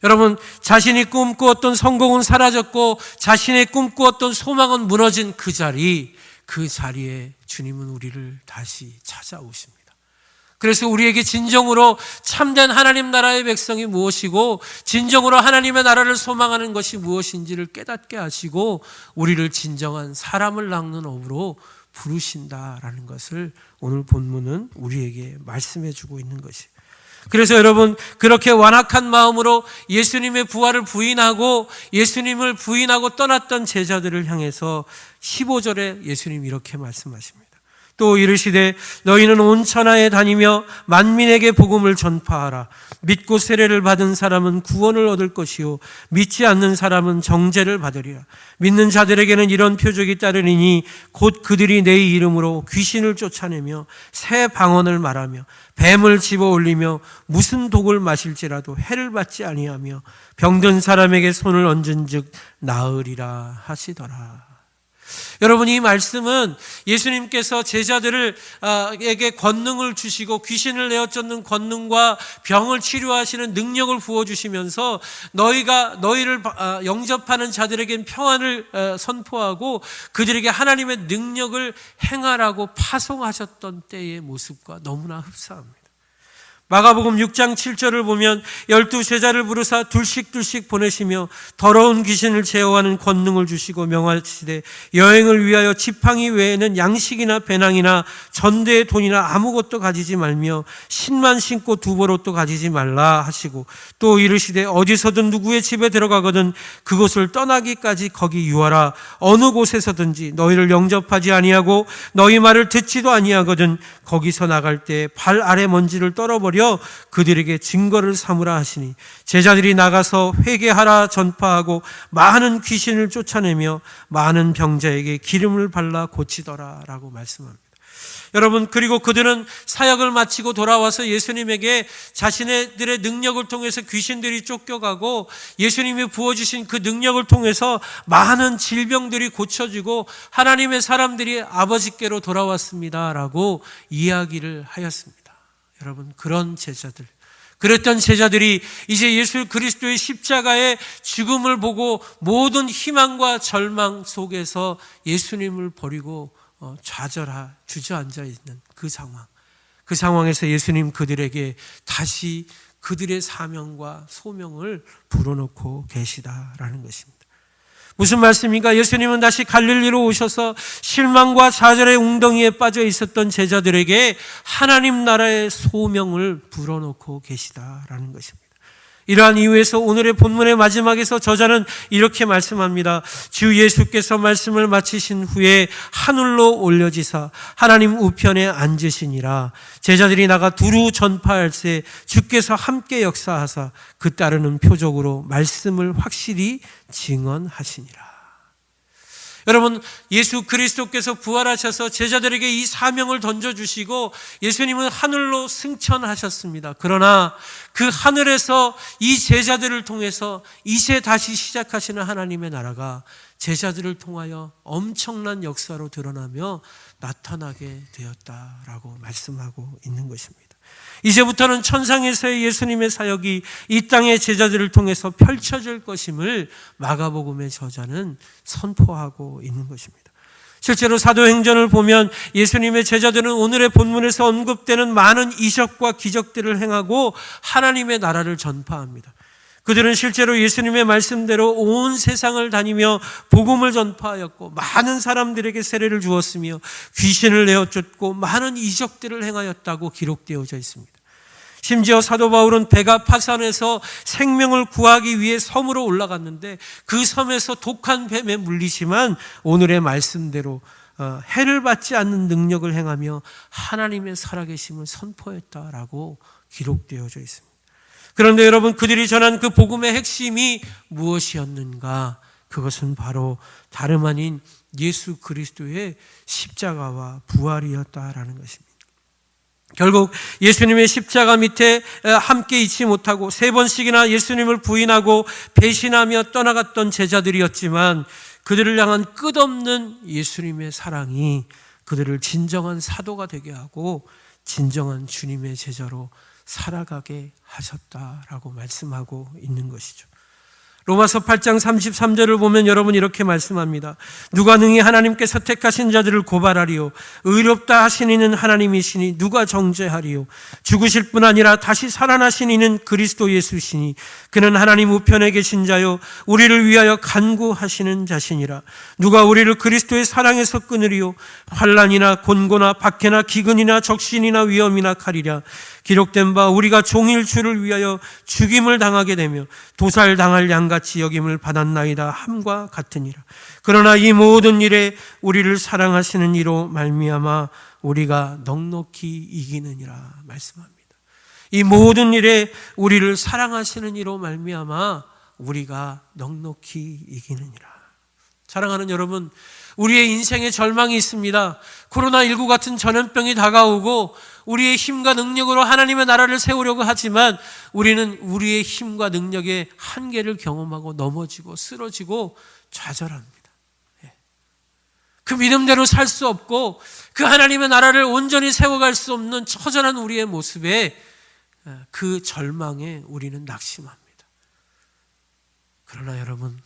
여러분, 자신이 꿈꾸었던 성공은 사라졌고 자신의 꿈꾸었던 소망은 무너진 그 자리에 주님은 우리를 다시 찾아오십니다. 그래서 우리에게 진정으로 참된 하나님 나라의 백성이 무엇이고 진정으로 하나님의 나라를 소망하는 것이 무엇인지를 깨닫게 하시고 우리를 진정한 사람을 낚는 업으로 부르신다라는 것을 오늘 본문은 우리에게 말씀해 주고 있는 것이에요. 그래서 여러분, 그렇게 완악한 마음으로 예수님의 부활을 부인하고 예수님을 부인하고 떠났던 제자들을 향해서 15절에 예수님 이렇게 말씀하십니다. 또 이르시되 너희는 온 천하에 다니며 만민에게 복음을 전파하라. 믿고 세례를 받은 사람은 구원을 얻을 것이요 믿지 않는 사람은 정죄를 받으리라. 믿는 자들에게는 이런 표적이 따르리니 곧 그들이 내 이름으로 귀신을 쫓아내며 새 방언을 말하며 뱀을 집어 올리며 무슨 독을 마실지라도 해를 받지 아니하며 병든 사람에게 손을 얹은즉 나으리라 하시더라. 여러분, 이 말씀은 예수님께서 제자들에게 권능을 주시고 귀신을 내어쫓는 권능과 병을 치료하시는 능력을 부어주시면서 너희를 영접하는 자들에겐 평안을 선포하고 그들에게 하나님의 능력을 행하라고 파송하셨던 때의 모습과 너무나 흡사합니다. 마가복음 6장 7절을 보면 12제자를 부르사 둘씩 보내시며 더러운 귀신을 제어하는 권능을 주시고 명하시되 여행을 위하여 지팡이 외에는 양식이나 배낭이나 전대의 돈이나 아무것도 가지지 말며 신만 신고 두벌옷도 가지지 말라 하시고 또 이르시되 어디서든 누구의 집에 들어가거든 그곳을 떠나기까지 거기 유하라. 어느 곳에서든지 너희를 영접하지 아니하고 너희 말을 듣지도 아니하거든 거기서 나갈 때 발 아래 먼지를 떨어버려 그들에게 증거를 삼으라 하시니 제자들이 나가서 회개하라 전파하고 많은 귀신을 쫓아내며 많은 병자에게 기름을 발라 고치더라 라고 말씀합니다. 여러분, 그리고 그들은 사역을 마치고 돌아와서 예수님에게 자신들의 능력을 통해서 귀신들이 쫓겨가고 예수님이 부어주신 그 능력을 통해서 많은 질병들이 고쳐지고 하나님의 사람들이 아버지께로 돌아왔습니다 라고 이야기를 하였습니다. 여러분, 그랬던 제자들이 이제 예수 그리스도의 십자가의 죽음을 보고 모든 희망과 절망 속에서 예수님을 버리고 주저앉아 있는 그 상황에서 예수님 그들에게 다시 그들의 사명과 소명을 불어넣고 계시다라는 것입니다. 무슨 말씀입니까? 예수님은 다시 갈릴리로 오셔서 실망과 좌절의 웅덩이에 빠져 있었던 제자들에게 하나님 나라의 소명을 불어넣고 계시다라는 것입니다. 이러한 이유에서 오늘의 본문의 마지막에서 저자는 이렇게 말씀합니다. 주 예수께서 말씀을 마치신 후에 하늘로 올려지사 하나님 우편에 앉으시니라. 제자들이 나가 두루 전파할새 주께서 함께 역사하사 그 따르는 표적으로 말씀을 확실히 증언하시니라. 여러분, 예수 그리스도께서 부활하셔서 제자들에게 이 사명을 던져주시고 예수님은 하늘로 승천하셨습니다. 그러나 그 하늘에서 이 제자들을 통해서 이제 다시 시작하시는 하나님의 나라가 제자들을 통하여 엄청난 역사로 드러나며 나타나게 되었다라고 말씀하고 있는 것입니다. 이제부터는 천상에서의 예수님의 사역이 이 땅의 제자들을 통해서 펼쳐질 것임을 마가복음의 저자는 선포하고 있는 것입니다. 실제로 사도행전을 보면 예수님의 제자들은 오늘의 본문에서 언급되는 많은 이적과 기적들을 행하고 하나님의 나라를 전파합니다. 그들은 실제로 예수님의 말씀대로 온 세상을 다니며 복음을 전파하였고 많은 사람들에게 세례를 주었으며 귀신을 내어쫓고 많은 이적들을 행하였다고 기록되어져 있습니다. 심지어 사도 바울은 배가 파산해서 생명을 구하기 위해 섬으로 올라갔는데 그 섬에서 독한 뱀에 물리지만 오늘의 말씀대로 해를 받지 않는 능력을 행하며 하나님의 살아계심을 선포했다라고 기록되어져 있습니다. 그런데 여러분, 그들이 전한 그 복음의 핵심이 무엇이었는가? 그것은 바로 다름 아닌 예수 그리스도의 십자가와 부활이었다라는 것입니다. 결국 예수님의 십자가 밑에 함께 있지 못하고 3번씩이나 예수님을 부인하고 배신하며 떠나갔던 제자들이었지만 그들을 향한 끝없는 예수님의 사랑이 그들을 진정한 사도가 되게 하고 진정한 주님의 제자로 살아가게 하셨다라고 말씀하고 있는 것이죠. 로마서 8장 33절을 보면 여러분 이렇게 말씀합니다. 누가 능히 하나님께서 택하신 자들을 고발하리요? 의롭다 하신 이는 하나님이시니 누가 정죄하리요? 죽으실 뿐 아니라 다시 살아나신 이는 그리스도 예수시니 그는 하나님 우편에 계신 자요 우리를 위하여 간구하시는 자시니라. 누가 우리를 그리스도의 사랑에서 끊으리요? 환난이나 곤고나 박해나 기근이나 적신이나 위험이나 칼이랴. 기록된 바 우리가 종일 주를 위하여 죽임을 당하게 되며 도살당할 양같이 여김을 받았나이다 함과 같으니라. 그러나 이 모든 일에 우리를 사랑하시는 이로 말미암아 우리가 넉넉히 이기느니라 말씀합니다. 이 모든 일에 우리를 사랑하시는 이로 말미암아 우리가 넉넉히 이기느니라. 사랑하는 여러분, 우리의 인생에 절망이 있습니다. 코로나19 같은 전염병이 다가오고 우리의 힘과 능력으로 하나님의 나라를 세우려고 하지만 우리는 우리의 힘과 능력의 한계를 경험하고 넘어지고 쓰러지고 좌절합니다. 그 믿음대로 살 수 없고 그 하나님의 나라를 온전히 세워갈 수 없는 처절한 우리의 모습에 그 절망에 우리는 낙심합니다. 그러나 여러분,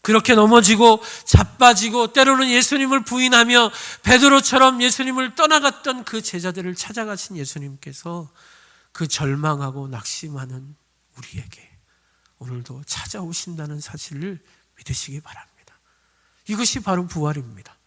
그렇게 넘어지고 자빠지고 때로는 예수님을 부인하며 베드로처럼 예수님을 떠나갔던 그 제자들을 찾아가신 예수님께서 그 절망하고 낙심하는 우리에게 오늘도 찾아오신다는 사실을 믿으시기 바랍니다. 이것이 바로 부활입니다.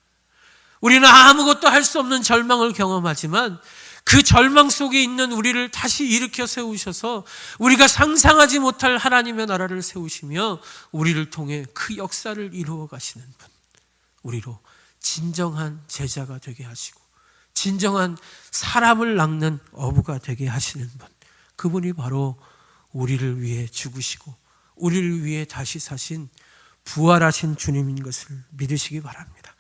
우리는 아무것도 할 수 없는 절망을 경험하지만 그 절망 속에 있는 우리를 다시 일으켜 세우셔서 우리가 상상하지 못할 하나님의 나라를 세우시며 우리를 통해 그 역사를 이루어 가시는 분, 우리로 진정한 제자가 되게 하시고 진정한 사람을 낚는 어부가 되게 하시는 분, 그분이 바로 우리를 위해 죽으시고 우리를 위해 다시 사신 부활하신 주님인 것을 믿으시기 바랍니다.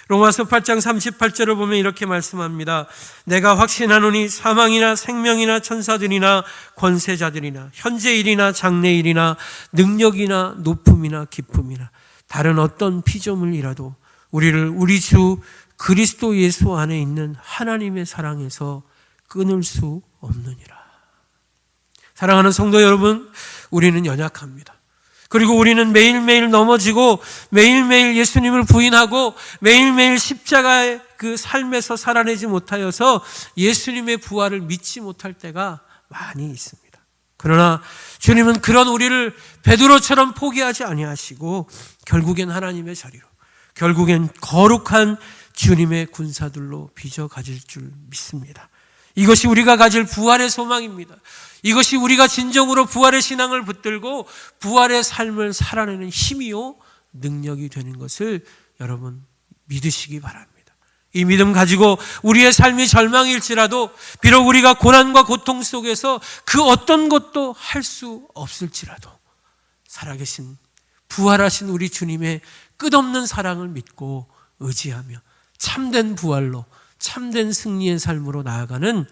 로마서 8장 38절을 보면 이렇게 말씀합니다. 내가 확신하노니 사망이나 생명이나 천사들이나 권세자들이나 현재일이나 장래일이나 능력이나 높음이나 기쁨이나 다른 어떤 피조물이라도 우리를 우리 주 그리스도 예수 안에 있는 하나님의 사랑에서 끊을 수 없느니라. 사랑하는 성도 여러분, 우리는 연약합니다. 그리고 우리는 매일매일 넘어지고 매일매일 예수님을 부인하고 매일매일 십자가의 그 삶에서 살아내지 못하여서 예수님의 부활을 믿지 못할 때가 많이 있습니다. 그러나 주님은 그런 우리를 베드로처럼 포기하지 아니하시고 결국엔 하나님의 자리로, 결국엔 거룩한 주님의 군사들로 빚어 가질 줄 믿습니다. 이것이 우리가 가질 부활의 소망입니다. 이것이 우리가 진정으로 부활의 신앙을 붙들고 부활의 삶을 살아내는 힘이요 능력이 되는 것을 여러분 믿으시기 바랍니다. 이 믿음 가지고 우리의 삶이 절망일지라도, 비록 우리가 고난과 고통 속에서 그 어떤 것도 할 수 없을지라도 살아계신 부활하신 우리 주님의 끝없는 사랑을 믿고 의지하며 참된 부활로 참된 승리의 삶으로 나아가는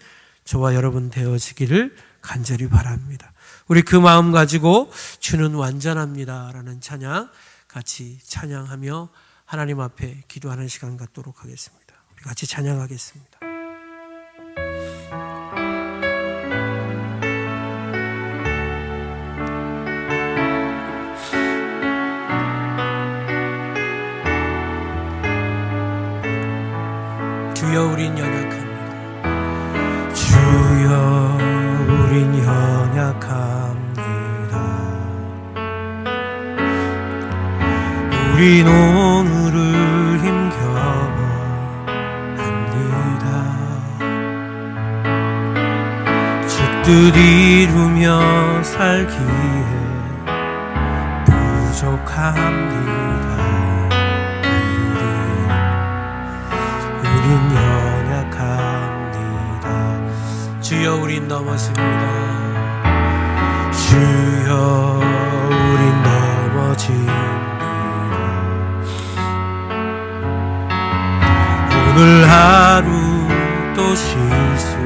저와 여러분 되어지기를 간절히 바랍니다. 우리 그 마음 가지고 주는 완전합니다 라는 찬양 같이 찬양하며 하나님 앞에 기도하는 시간 갖도록 하겠습니다. 우리 같이 찬양하겠습니다. 주여 우린 연약합니다. 주여 우린 연약합니다. 우린 오늘을 힘겨워 합니다. 주 뜻 이루며 살기에 부족합니다. 우린 연약합니다. 주여 우린 넘어집니다. 주여 우린 넘어집니다. 오늘 하루 또 실수합니다.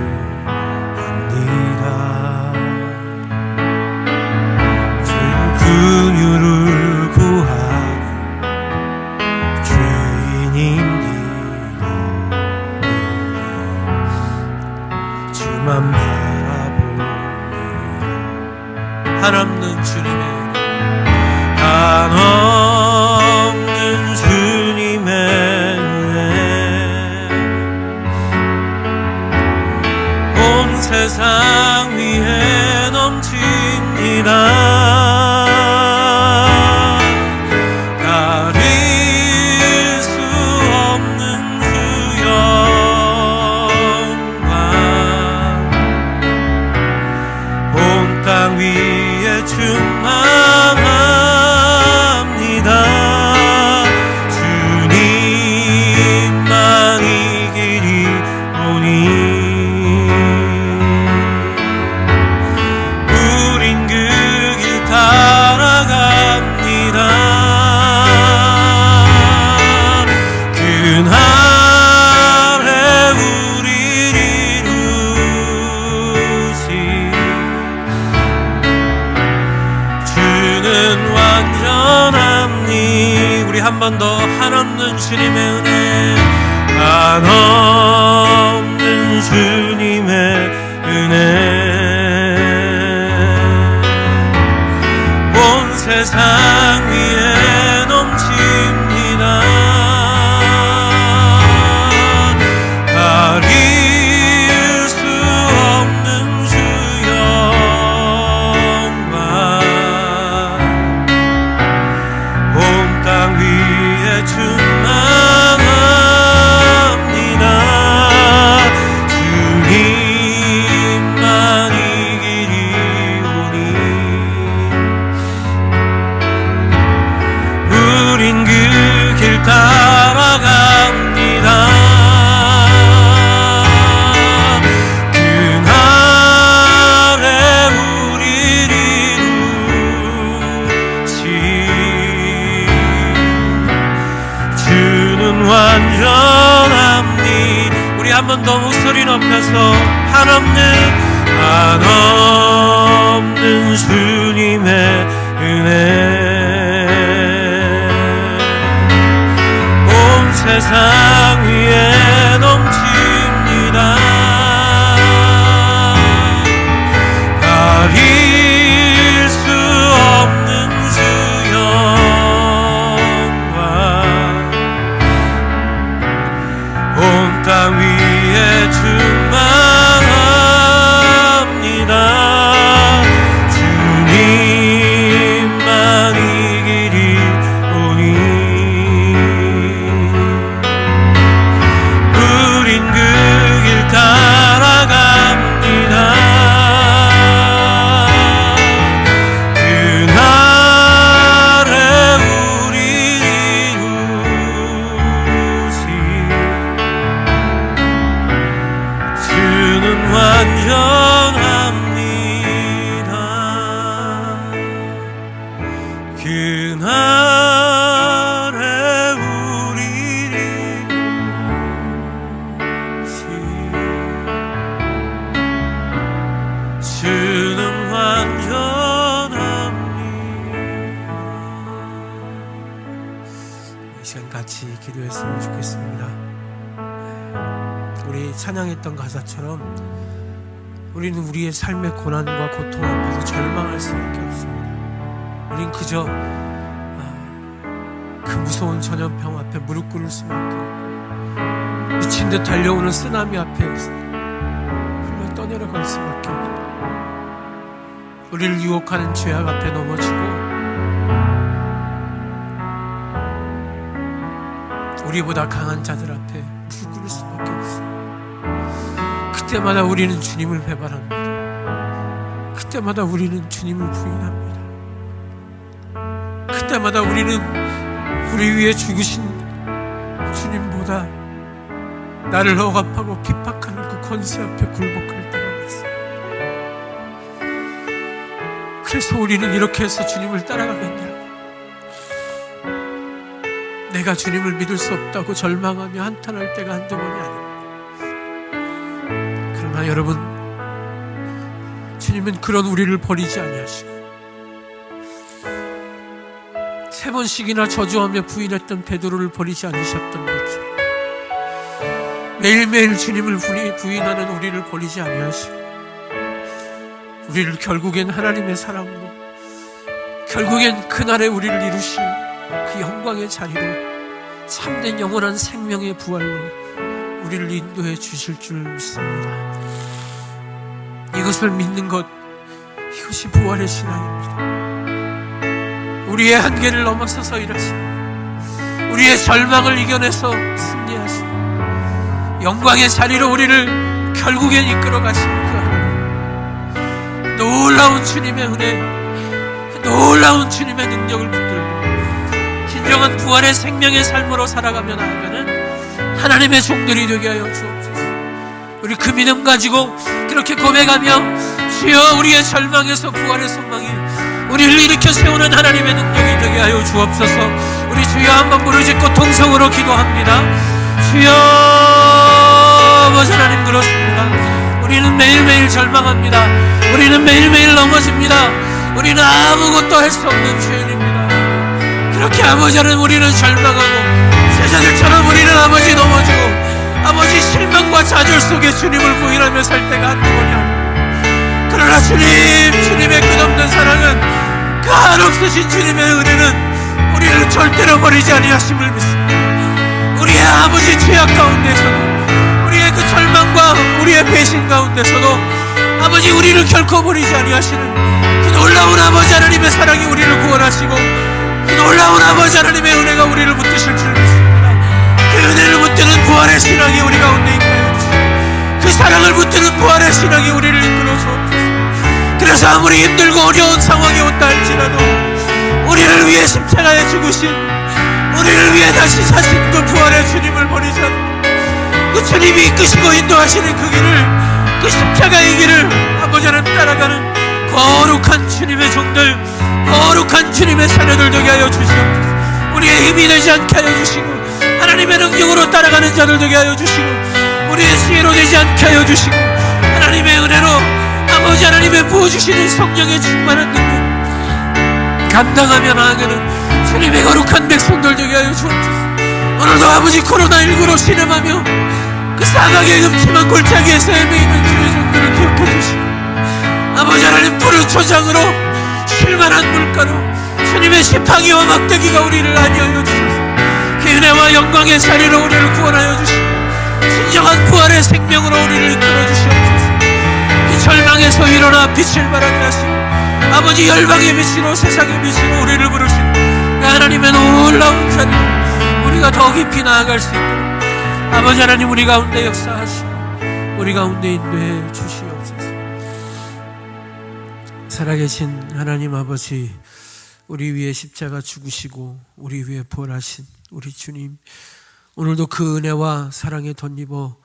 주의 긍휼을 구하는 죄인입니다. 주만 바라봅니다. 한없는 주님의 한없는 주님의 세상 위에 넘칩니다. 가릴 수 없는 주 영광 온 땅 위에 충만합니다. 주님만이 길이 오니 한 번 더 한없는 주님의 은혜, 한없는 주님의 은혜 온 세상 위에 넘칩니다. 가릴 수 없는 주 영광 온 땅 위에 충만합니다. 주님만이 길이 오니 우린 그 길 따라갑니다. 그날에 우리를 이루시 주는 완전합니. 우리 한 번 더 목소리 높여서 한없는 주님의 은혜 온 세상 위에 넘칩니다. 가릴 수 없는 주 영광 온 땅 위에 충만합니다. 주님만이 길이 오니 우린 그 길 따라갑니다. 그날에 우리 이루시 주는 완전합니다. 그날에 우리를 시간 같이 기도했으면 좋겠습니다. 우리 찬양했던 가사처럼 우리는 우리의 삶의 고난과 고통 앞에서 절망할 수밖에 없습니다. 우린 그저 그 무서운 전염병 앞에 무릎 꿇을 수밖에 없고 미친 듯 달려오는 쓰나미 앞에 흘러 떠내려갈 수밖에 없고 우리를 유혹하는 죄악 앞에 넘어지고 우리보다 강한 자들 앞에 무릎 꿇을 수밖에 없습니다. 그때마다 우리는 주님을 배반합니다. 그때마다 우리는 주님을 부인합니다. 그때마다 우리는 우리 위에 죽으신 주님보다 나를 억압하고 핍박하는 그 권세 앞에 굴복할 때가 있습니다. 그래서 우리는 이렇게 해서 주님을 따라가겠냐고, 내가 주님을 믿을 수 없다고 절망하며 한탄할 때가 한두 번이 아닙니다. 그러나 여러분, 주님은 그런 우리를 버리지 아니하시고 3번씩이나 저주하며 부인했던 베드로를 버리지 않으셨던 것처럼 매일매일 주님을 부인하는 우리를 버리지 아니하시고 우리를 결국엔 하나님의 사랑으로, 결국엔 그날에 우리를 이루실 그 영광의 자리로, 참된 영원한 생명의 부활로 우리를 인도해 주실 줄 믿습니다. 이것을 믿는 것, 이것이 부활의 신앙입니다. 우리의 한계를 넘어서서 일하시고 우리의 절망을 이겨내서 승리하시고 영광의 자리로 우리를 결국엔 이끌어 가시는 그 하나님, 놀라운 주님의 은혜, 놀라운 주님의 능력을 붙들고 진정한 부활의 생명의 삶으로 살아가며 나아가는 하나님의 종들이 되게 하여 주옵소서. 우리 그 믿음 가지고 그렇게 고백하며 주여, 우리의 절망에서 부활의 소망이 우리를 일으켜 세우는 하나님의 능력이 되게 하여 주옵소서. 우리 주여 한번 부르짖고 통성으로 기도합니다. 주여, 아버지 하나님, 그렇습니다. 우리는 매일매일 절망합니다. 우리는 매일매일 넘어집니다. 우리는 아무것도 할 수 없는 죄인입니다. 그렇게 아버지 하나님, 우리는 절망하고 제자들처럼 우리는 아버지 넘어지고 아버지 실망과 좌절 속에 주님을 부인하며 살 때가 한두 번이 아닙니다. 그러나 주님의 끝없는 사랑은, 그 한없으신 주님의 은혜는 우리를 절대로 버리지 아니하심을 믿습니다. 우리의 아버지 죄악 가운데서도, 우리의 그 절망과 우리의 배신 가운데서도 아버지 우리를 결코 버리지 아니하시는 그 놀라운 아버지 하나님의 사랑이 우리를 구원하시고 그 놀라운 아버지 하나님의 은혜가 우리를 붙드실 줄 믿습니다. 그 은혜를 붙드는 부활의 신앙이 우리 가운데 있게 하여 주시고 그 사랑을 붙드는 부활의 신앙이 우리를 이끌어 주옵소서. 그래서 아무리 힘들고 어려운 상황이 온다 할지라도 우리를 위해 십자가에 죽으신, 우리를 위해 다시 사신 그 부활의 주님을 버리지 않고 그 주님이 이끄시고 인도하시는 그 길을, 그 십자가의 길을 아버지 하나님 따라가는 거룩한 주님의 종들, 거룩한 주님의 자녀들 되게 하여 주시옵소서. 우리의 힘이 되지 않게 하여 주시고 하나님의 능력으로 따라가는 자들 되게 하여 주시고 우리의 지혜로 되지 않게 하여 주시고 하나님의 은혜로 아버지 하나님의 부어주시는 성령의 충만한 능력 감당하며 나아가는 주님의 거룩한 백성들 되게 하여 주옵소서. 오늘도 아버지 코로나19로 신음하며 그 사각의 음침한 골짜기에서 헤매이는 주의 종들을 기억해 주시고 아버지 하나님, 푸른 초장으로 실만한 물가로 주님의 지팡이와 막대기가 우리를 안위하여 주소서. 그 은혜와 영광의 자리로 우리를 구원하여 주시고 진정한 부활의 생명으로 우리를 이끌어 주시옵소서. 그 절망에서 일어나 빛을 발하게 하시고 아버지 열방의 빛으로, 세상의 빛으로 우리를 부르시고 그 하나님의 놀라운 자리로 우리가 더 깊이 나아갈 수 있도록 아버지 하나님, 우리 가운데 역사하시고 우리 가운데 인도해 주시옵소서. 살아계신 하나님 아버지, 우리 위에 십자가 죽으시고 우리 위에 부활하신 우리 주님, 오늘도 그 은혜와 사랑에 덧입어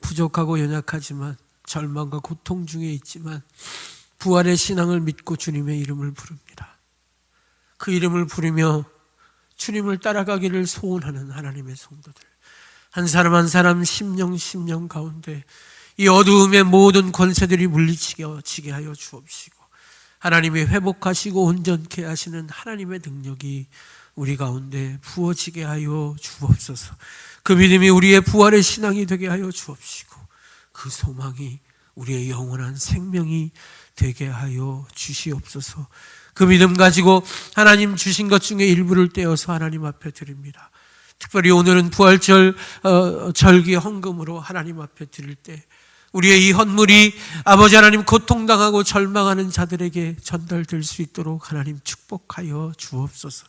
부족하고 연약하지만 절망과 고통 중에 있지만 부활의 신앙을 믿고 주님의 이름을 부릅니다. 그 이름을 부르며 주님을 따라가기를 소원하는 하나님의 성도들, 한 사람 한 사람 심령 가운데 이 어두움의 모든 권세들이 물리치게 하여 주옵시고 하나님이 회복하시고 온전케 하시는 하나님의 능력이 우리 가운데 부어지게 하여 주옵소서. 그 믿음이 우리의 부활의 신앙이 되게 하여 주옵시고 그 소망이 우리의 영원한 생명이 되게 하여 주시옵소서. 그 믿음 가지고 하나님 주신 것 중에 일부를 떼어서 하나님 앞에 드립니다. 특별히 오늘은 부활절 절기 헌금으로 하나님 앞에 드릴 때 우리의 이 헌물이 아버지 하나님 고통당하고 절망하는 자들에게 전달될 수 있도록 하나님 축복하여 주옵소서.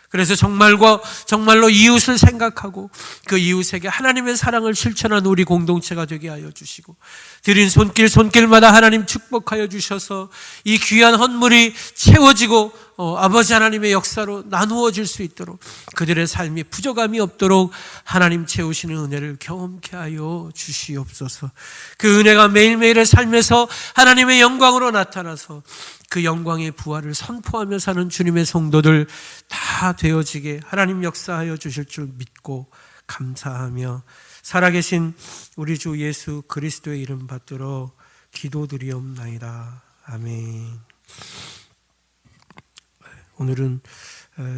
그래서 정말로 이웃을 생각하고 그 이웃에게 하나님의 사랑을 실천하는 우리 공동체가 되게 하여 주시고 드린 손길마다 하나님 축복하여 주셔서 이 귀한 헌물이 채워지고 아버지 하나님의 역사로 나누어질 수 있도록 그들의 삶이 부족함이 없도록 하나님 채우시는 은혜를 경험케 하여 주시옵소서. 그 은혜가 매일매일의 삶에서 하나님의 영광으로 나타나서 그 영광의 부활을 선포하며 사는 주님의 성도들 다 되어지게 하나님 역사하여 주실 줄 믿고 감사하며 살아계신 우리 주 예수 그리스도의 이름 받들어 기도드리옵나이다. 아멘. 오늘은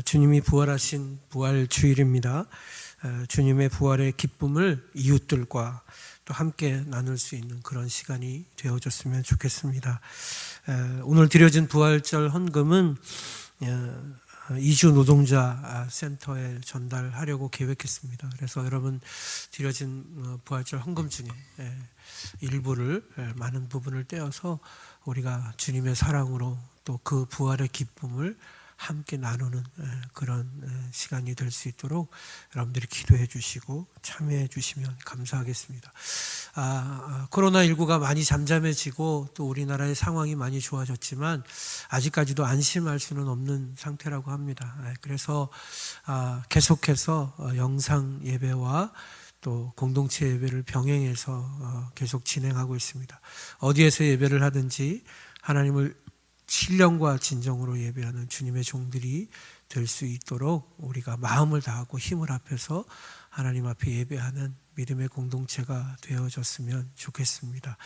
주님이 부활하신 부활 주일입니다. 주님의 부활의 기쁨을 이웃들과 또 함께 나눌 수 있는 그런 시간이 되어졌으면 좋겠습니다. 오늘 드려진 부활절 헌금은 이주 노동자 센터에 전달하려고 계획했습니다. 그래서 여러분 드려진 부활절 헌금 중에 일부를 많은 부분을 떼어서 우리가 주님의 사랑으로 또 그 부활의 기쁨을 함께 나누는 그런 시간이 될 수 있도록 여러분들이 기도해 주시고 참여해 주시면 감사하겠습니다. 코로나19가 많이 잠잠해지고 또 우리나라의 상황이 많이 좋아졌지만 아직까지도 안심할 수는 없는 상태라고 합니다. 그래서 계속해서 영상 예배와 또 공동체 예배를 병행해서 계속 진행하고 있습니다. 어디에서 예배를 하든지 하나님을 신령과 진정으로 예배하는 주님의 종들이 될 수 있도록 우리가 마음을 다하고 힘을 합해서 하나님 앞에 예배하는 믿음의 공동체가 되어졌으면 좋겠습니다.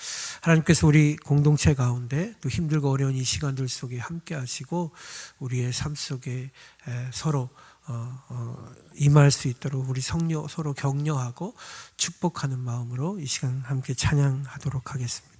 하나님께서 우리 공동체 가운데 또 힘들고 어려운 이 시간들 속에 함께 하시고 우리의 삶 속에 서로 임할 수 있도록 우리 서로 격려하고 축복하는 마음으로 이 시간 함께 찬양하도록 하겠습니다.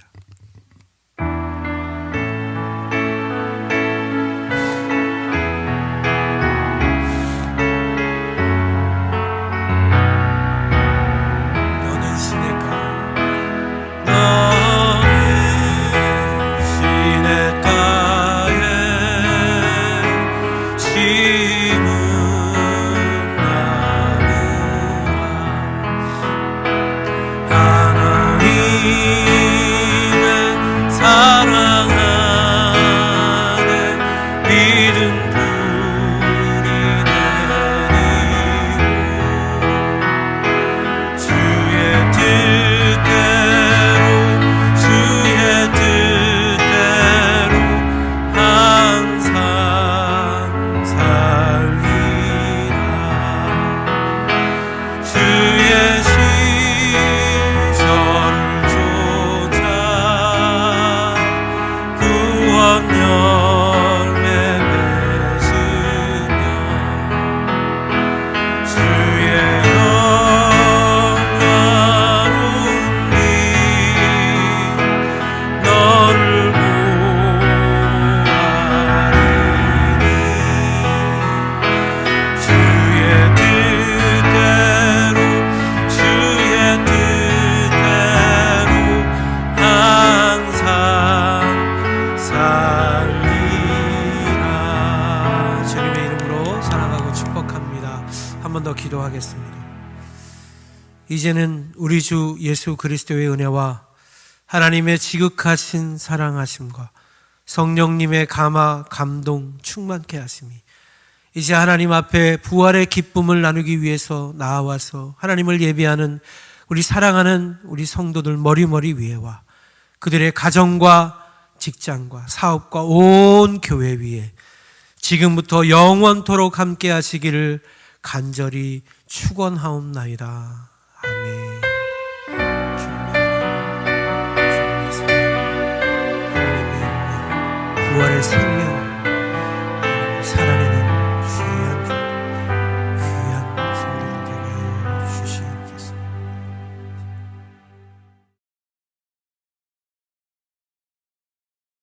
기도하겠습니다. 이제는 우리 주 예수 그리스도의 은혜와 하나님의 지극하신 사랑하심과 성령님의 감화, 감동, 충만케 하심이 이제 하나님 앞에 부활의 기쁨을 나누기 위해서 나와서 하나님을 예배하는 우리 사랑하는 우리 성도들 머리머리 위에와 그들의 가정과 직장과 사업과 온 교회 위에 지금부터 영원토록 함께 하시기를 간절히 축원하옵나이다. 아멘. 주님의 사랑, 하나님의 영광, 부활의 생명